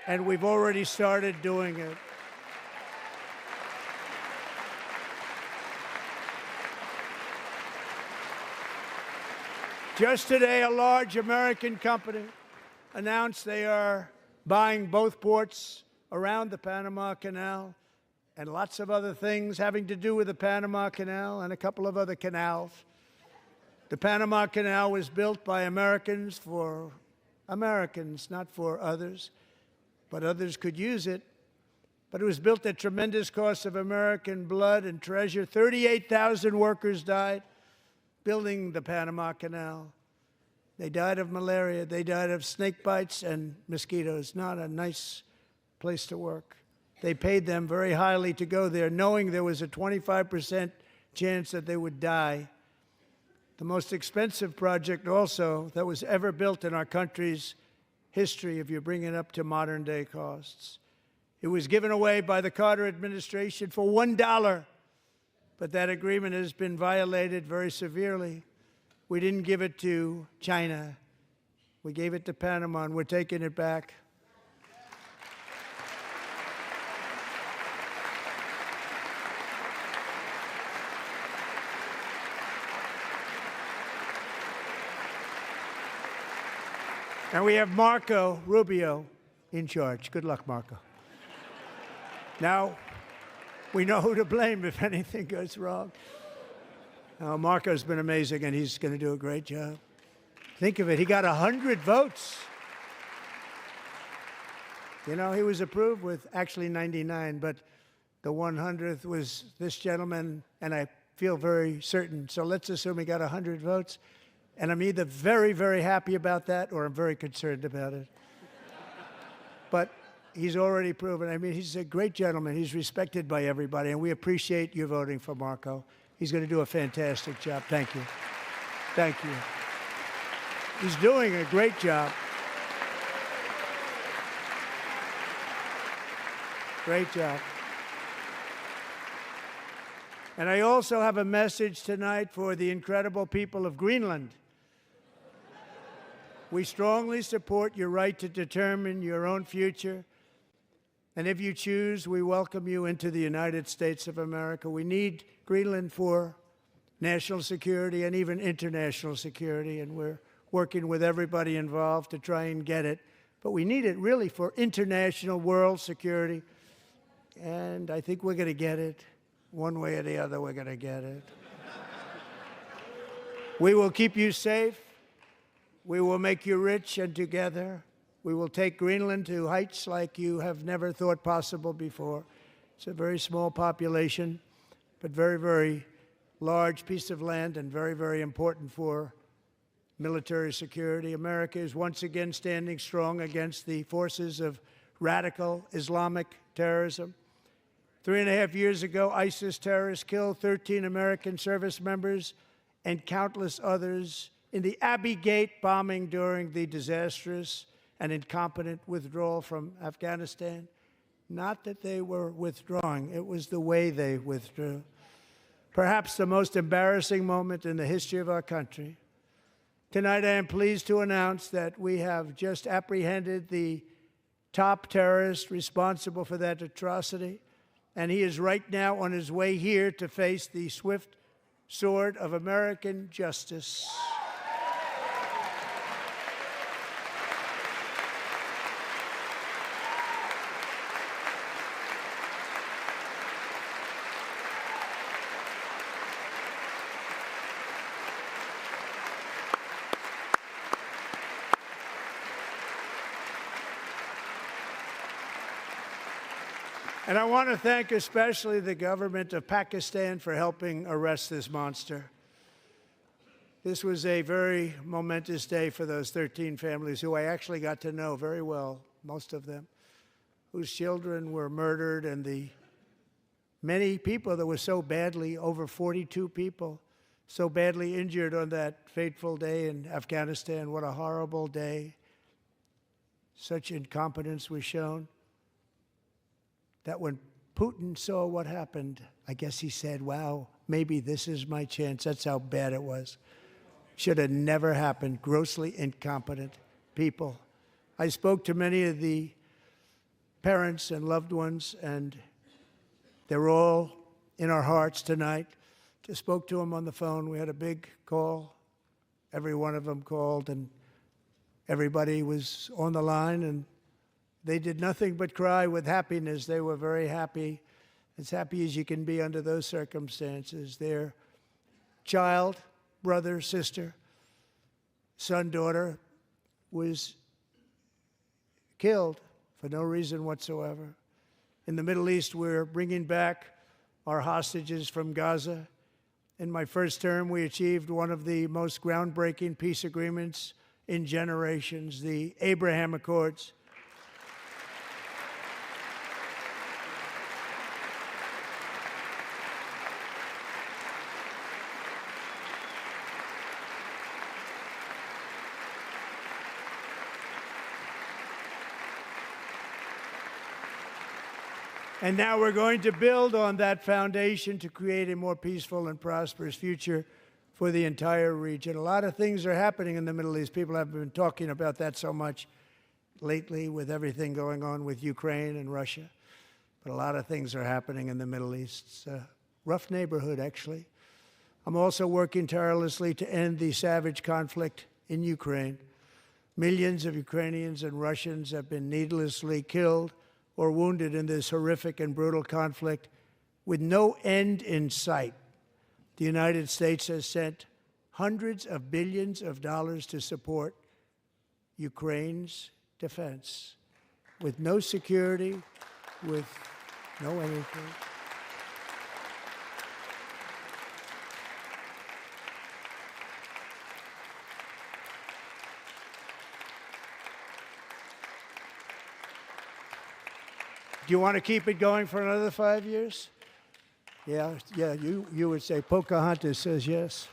and we've already started doing it. Just today, a large American company announced they are buying both ports around the Panama Canal and lots of other things having to do with the Panama Canal and a couple of other canals. The Panama Canal was built by Americans for Americans, not for others, but others could use it. But it was built at tremendous cost of American blood and treasure. 38,000 workers died building the Panama Canal. They died of malaria. They died of snake bites and mosquitoes. Not a nice place to work. They paid them very highly to go there, knowing there was a 25% chance that they would die. The most expensive project also that was ever built in our country's history, if you bring it up to modern day costs. It was given away by the Carter administration for $1, but that agreement has been violated very severely. We didn't give it to China. We gave it to Panama, and we're taking it back. And we have Marco Rubio in charge. Good luck, Marco. Now, we know who to blame if anything goes wrong. Marco's been amazing, and he's going to do a great job. Think of it. He got 100 votes. You know, he was approved with actually 99, but the 100th was this gentleman, and I feel very certain. So let's assume he got 100 votes. And I'm either very, very happy about that or I'm very concerned about it. But he's already proven. I mean, he's a great gentleman. He's respected by everybody, and we appreciate you voting for Marco. He's going to do a fantastic job. Thank you. Thank you. He's doing a great job. Great job. And I also have a message tonight for the incredible people of Greenland. We strongly support your right to determine your own future. And if you choose, we welcome you into the United States of America. We need Greenland for national security and even international security, and we're working with everybody involved to try and get it. But we need it really for international world security, and I think we're going to get it. One way or the other, we're going to get it. We will keep you safe. We will make you rich, and together we will take Greenland to heights like you have never thought possible before. It's a very small population, but very, very large piece of land and very, very important for military security. America is once again standing strong against the forces of radical Islamic terrorism. 3.5 years ago, ISIS terrorists killed 13 American service members and countless others in the Abbey Gate bombing during the disastrous and incompetent withdrawal from Afghanistan. Not that they were withdrawing, it was the way they withdrew. Perhaps the most embarrassing moment in the history of our country. Tonight, I am pleased to announce that we have just apprehended the top terrorist responsible for that atrocity, and he is right now on his way here to face the swift sword of American justice. And I want to thank especially the government of Pakistan for helping arrest this monster. This was a very momentous day for those 13 families who I actually got to know very well, most of them, whose children were murdered, and the many people that were so badly, over 42 people, so badly injured on that fateful day in Afghanistan. What a horrible day. Such incompetence was shown that when Putin saw what happened, I guess he said, wow, maybe this is my chance. That's how bad it was. Should have never happened. Grossly incompetent people. I spoke to many of the parents and loved ones, and they're all in our hearts tonight. Just spoke to them on the phone. We had a big call. Every one of them called, and everybody was on the line, and they did nothing but cry with happiness. They were very happy, as happy as you can be under those circumstances. Their child, brother, sister, son, daughter was killed for no reason whatsoever. In the Middle East, we're bringing back our hostages from Gaza. In my first term, we achieved one of the most groundbreaking peace agreements in generations, the Abraham Accords. And now we're going to build on that foundation to create a more peaceful and prosperous future for the entire region. A lot of things are happening in the Middle East. People haven't been talking about that so much lately with everything going on with Ukraine and Russia. But a lot of things are happening in the Middle East. It's a rough neighborhood, actually. I'm also working tirelessly to end the savage conflict in Ukraine. Millions of Ukrainians and Russians have been needlessly killed or wounded in this horrific and brutal conflict with no end in sight. The United States has sent hundreds of billions of dollars to support Ukraine's defense with no security, with no anything. Do you want to keep it going for another 5 years? Yeah, you would say Pocahontas says yes.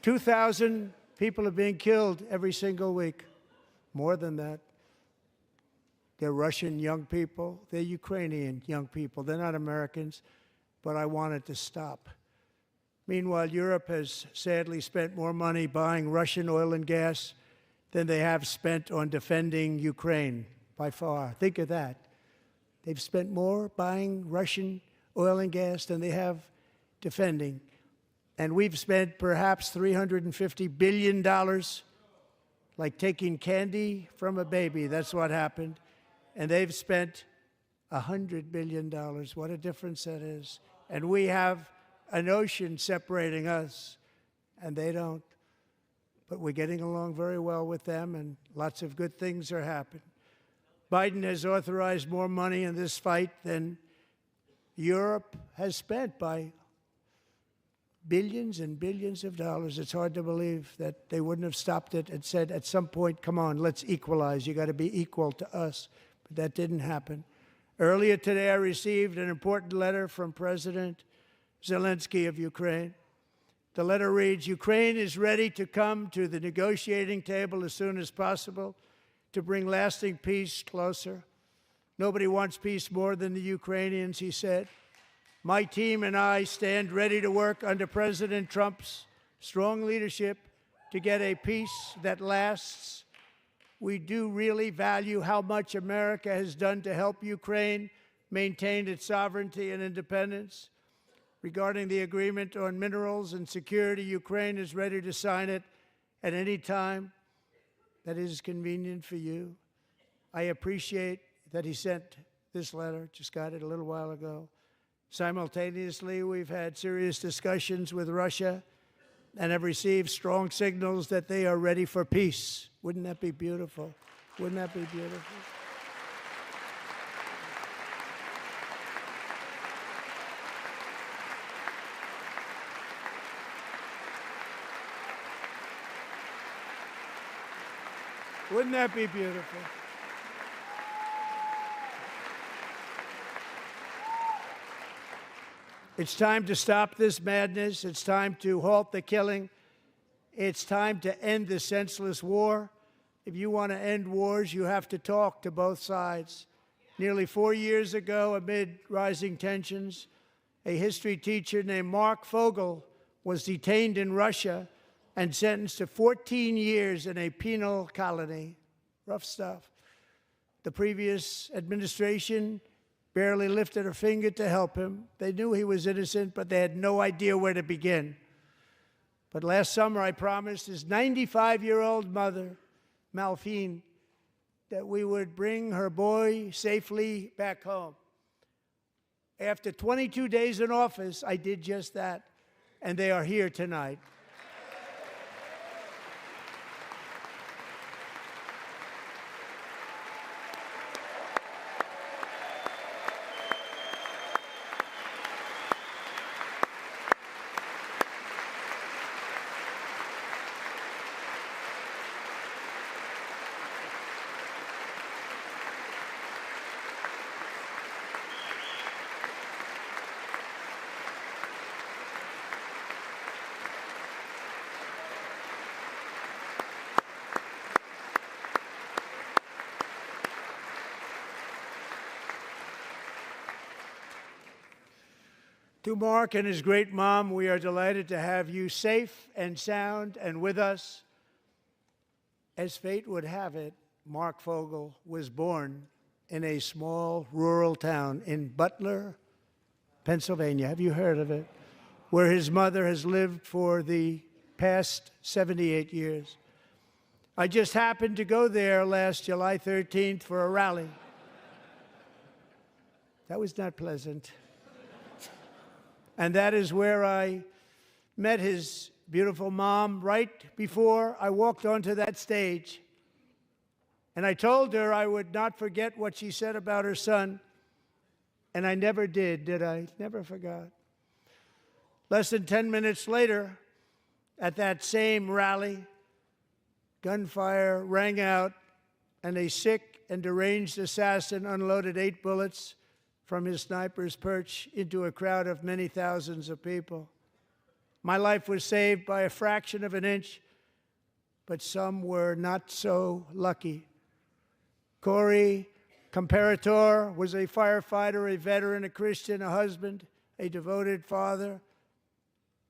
$2,000 people are being killed every single week. More than that. They're Russian young people. They're Ukrainian young people. They're not Americans. But I want it to stop. Meanwhile, Europe has sadly spent more money buying Russian oil and gas than they have spent on defending Ukraine, by far. Think of that. They've spent more buying Russian oil and gas than they have defending. And we've spent perhaps $350 billion, like taking candy from a baby. That's what happened. And they've spent $100 billion. What a difference that is. And we have an ocean separating us, and they don't. But we're getting along very well with them, and lots of good things are happening. Biden has authorized more money in this fight than Europe has spent by billions and billions of dollars. It's hard to believe that they wouldn't have stopped it and said, at some point, come on, let's equalize. You got to be equal to us. But that didn't happen. Earlier today, I received an important letter from President Zelensky of Ukraine. The letter reads, Ukraine is ready to come to the negotiating table as soon as possible to bring lasting peace closer. Nobody wants peace more than the Ukrainians, he said. My team and I stand ready to work under President Trump's strong leadership to get a peace that lasts. We do really value how much America has done to help Ukraine maintain its sovereignty and independence. Regarding the agreement on minerals and security, Ukraine is ready to sign it at any time that is convenient for you. I appreciate that he sent this letter, just got it a little while ago. Simultaneously, we've had serious discussions with Russia and have received strong signals that they are ready for peace. Wouldn't that be beautiful? Wouldn't that be beautiful? Wouldn't that be beautiful? It's time to stop this madness. It's time to halt the killing. It's time to end this senseless war. If you want to end wars, you have to talk to both sides. Nearly 4 years ago, amid rising tensions, a history teacher named Mark Fogel was detained in Russia and sentenced to 14 years in a penal colony. Rough stuff. The previous administration barely lifted a finger to help him. They knew he was innocent, but they had no idea where to begin. But last summer, I promised his 95-year-old mother, Malphine, that we would bring her boy safely back home. After 22 days in office, I did just that, and they are here tonight. To Mark and his great mom, we are delighted to have you safe and sound and with us. As fate would have it, Mark Fogel was born in a small rural town in Butler, Pennsylvania. Have you heard of it? Where his mother has lived for the past 78 years. I just happened to go there last July 13th for a rally. That was not pleasant. And that is where I met his beautiful mom right before I walked onto that stage. And I told her I would not forget what she said about her son. And I never did I? Never forgot. Less than 10 minutes later, at that same rally, gunfire rang out, and a sick and deranged assassin unloaded 8 bullets from his sniper's perch into a crowd of many thousands of people. My life was saved by a fraction of an inch, but some were not so lucky. Corey Comparator was a firefighter, a veteran, a Christian, a husband, a devoted father,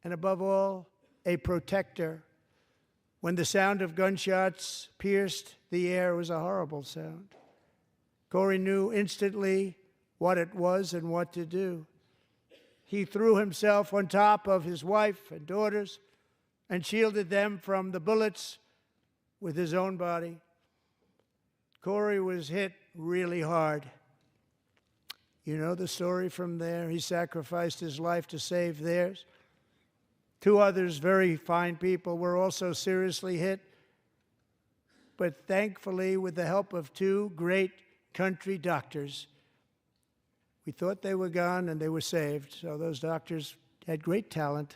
and above all, a protector. When the sound of gunshots pierced the air, it was a horrible sound. Corey knew instantly what it was and what to do. He threw himself on top of his wife and daughters and shielded them from the bullets with his own body. Corey was hit really hard. You know the story from there. He sacrificed his life to save theirs. 2 others, very fine people, were also seriously hit. But thankfully, with the help of 2 great country doctors, we thought they were gone and they were saved. So those doctors had great talent.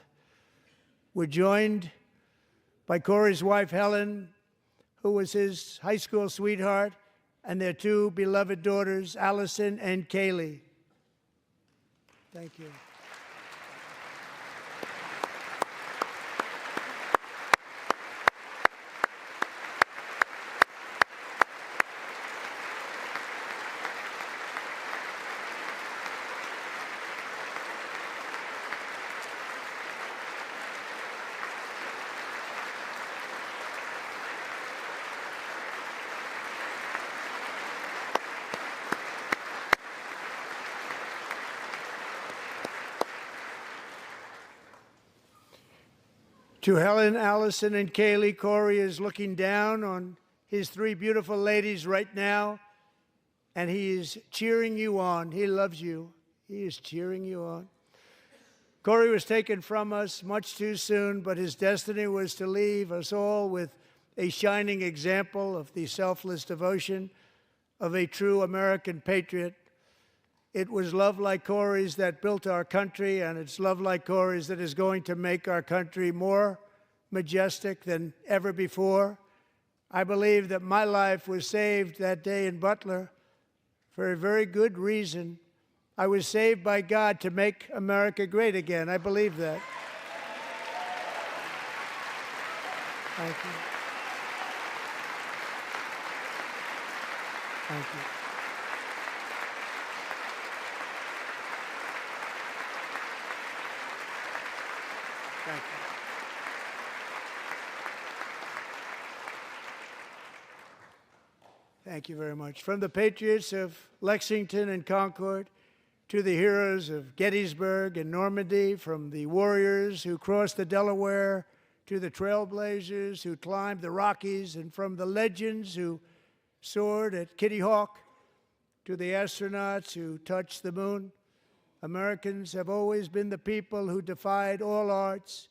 We're joined by Corey's wife, Helen, who was his high school sweetheart, and their 2 beloved daughters, Allison and Kaylee. Thank you. To Helen, Allison, and Kaylee, Corey is looking down on his 3 beautiful ladies right now, and he is cheering you on. He loves you. He is cheering you on. Corey was taken from us much too soon, but his destiny was to leave us all with a shining example of the selfless devotion of a true American patriot. It was love like Corey's that built our country, and it's love like Corey's that is going to make our country more majestic than ever before. I believe that my life was saved that day in Butler for a very good reason. I was saved by God to make America great again. I believe that. Thank you. Thank you. Thank you. Thank you very much. From the patriots of Lexington and Concord to the heroes of Gettysburg and Normandy, from the warriors who crossed the Delaware to the trailblazers who climbed the Rockies, and from the legends who soared at Kitty Hawk to the astronauts who touched the moon, Americans have always been the people who defied all odds,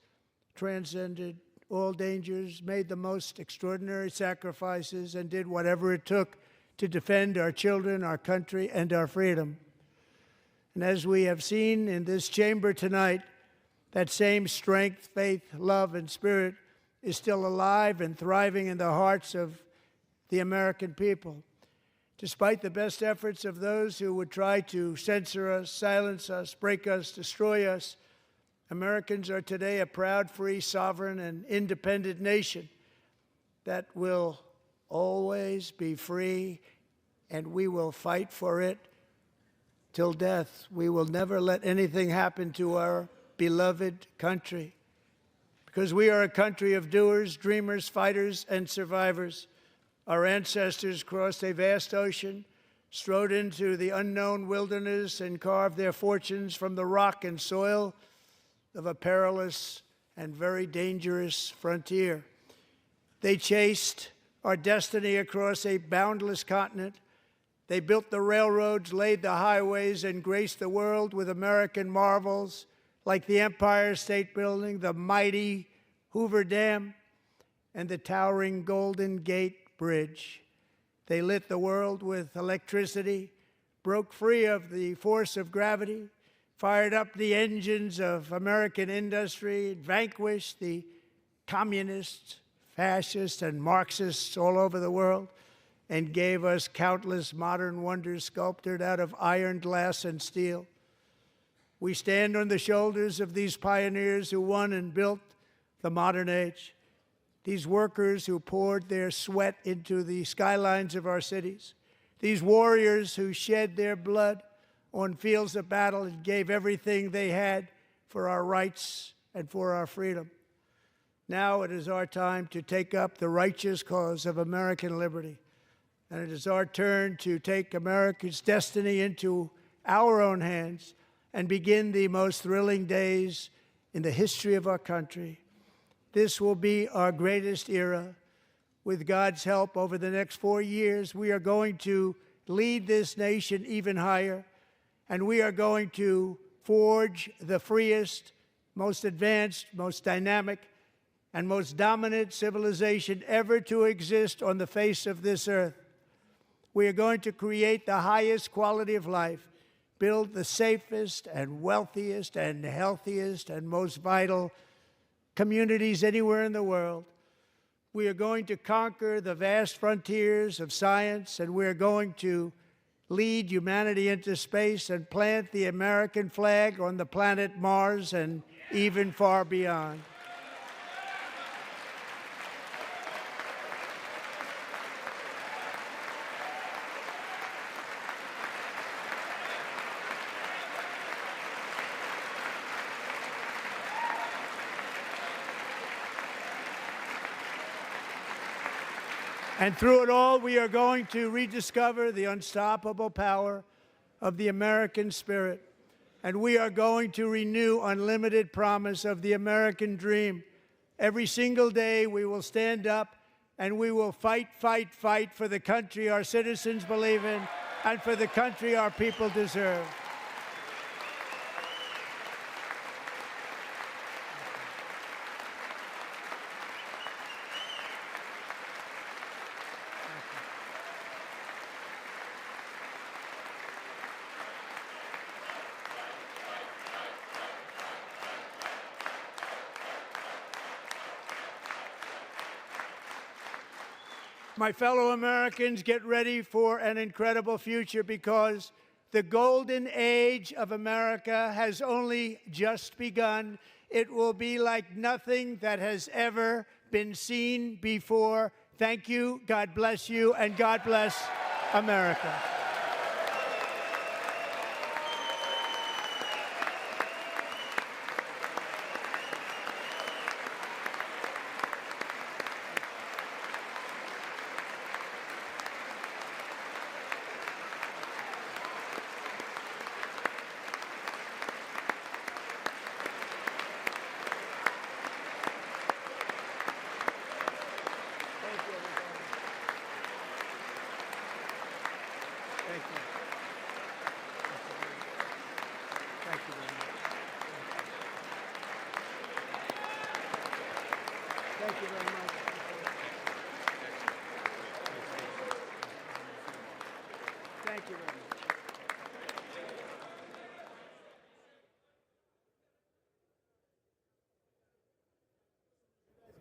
transcended all dangers, made the most extraordinary sacrifices, and did whatever it took to defend our children, our country, and our freedom. And as we have seen in this chamber tonight, that same strength, faith, love, and spirit is still alive and thriving in the hearts of the American people. Despite the best efforts of those who would try to censor us, silence us, break us, destroy us, Americans are today a proud, free, sovereign, and independent nation that will always be free, and we will fight for it till death. We will never let anything happen to our beloved country, because we are a country of doers, dreamers, fighters, and survivors. Our ancestors crossed a vast ocean, strode into the unknown wilderness, and carved their fortunes from the rock and soil of a perilous and very dangerous frontier. They chased our destiny across a boundless continent. They built the railroads, laid the highways, and graced the world with American marvels like the Empire State Building, the mighty Hoover Dam, and the towering Golden Gate Bridge. They lit the world with electricity, broke free of the force of gravity, fired up the engines of American industry, vanquished the communists, fascists, and Marxists all over the world, and gave us countless modern wonders sculptured out of iron, glass, and steel. We stand on the shoulders of these pioneers who won and built the modern age, these workers who poured their sweat into the skylines of our cities, these warriors who shed their blood on fields of battle and gave everything they had for our rights and for our freedom. Now it is our time to take up the righteous cause of American liberty, and it is our turn to take America's destiny into our own hands and begin the most thrilling days in the history of our country. This will be our greatest era. With God's help, over the next 4 years, we are going to lead this nation even higher, and we are going to forge the freest, most advanced, most dynamic, and most dominant civilization ever to exist on the face of this earth. We are going to create the highest quality of life, build the safest and wealthiest and healthiest and most vital communities anywhere in the world. We are going to conquer the vast frontiers of science, and we are going to lead humanity into space and plant the American flag on the planet Mars and even far beyond. And through it all, we are going to rediscover the unstoppable power of the American spirit. And we are going to renew unlimited promise of the American dream. Every single day, we will stand up and we will fight, fight, fight for the country our citizens believe in and for the country our people deserve. My fellow Americans, get ready for an incredible future, because the golden age of America has only just begun. It will be like nothing that has ever been seen before. Thank you, God bless you, and God bless America. very much.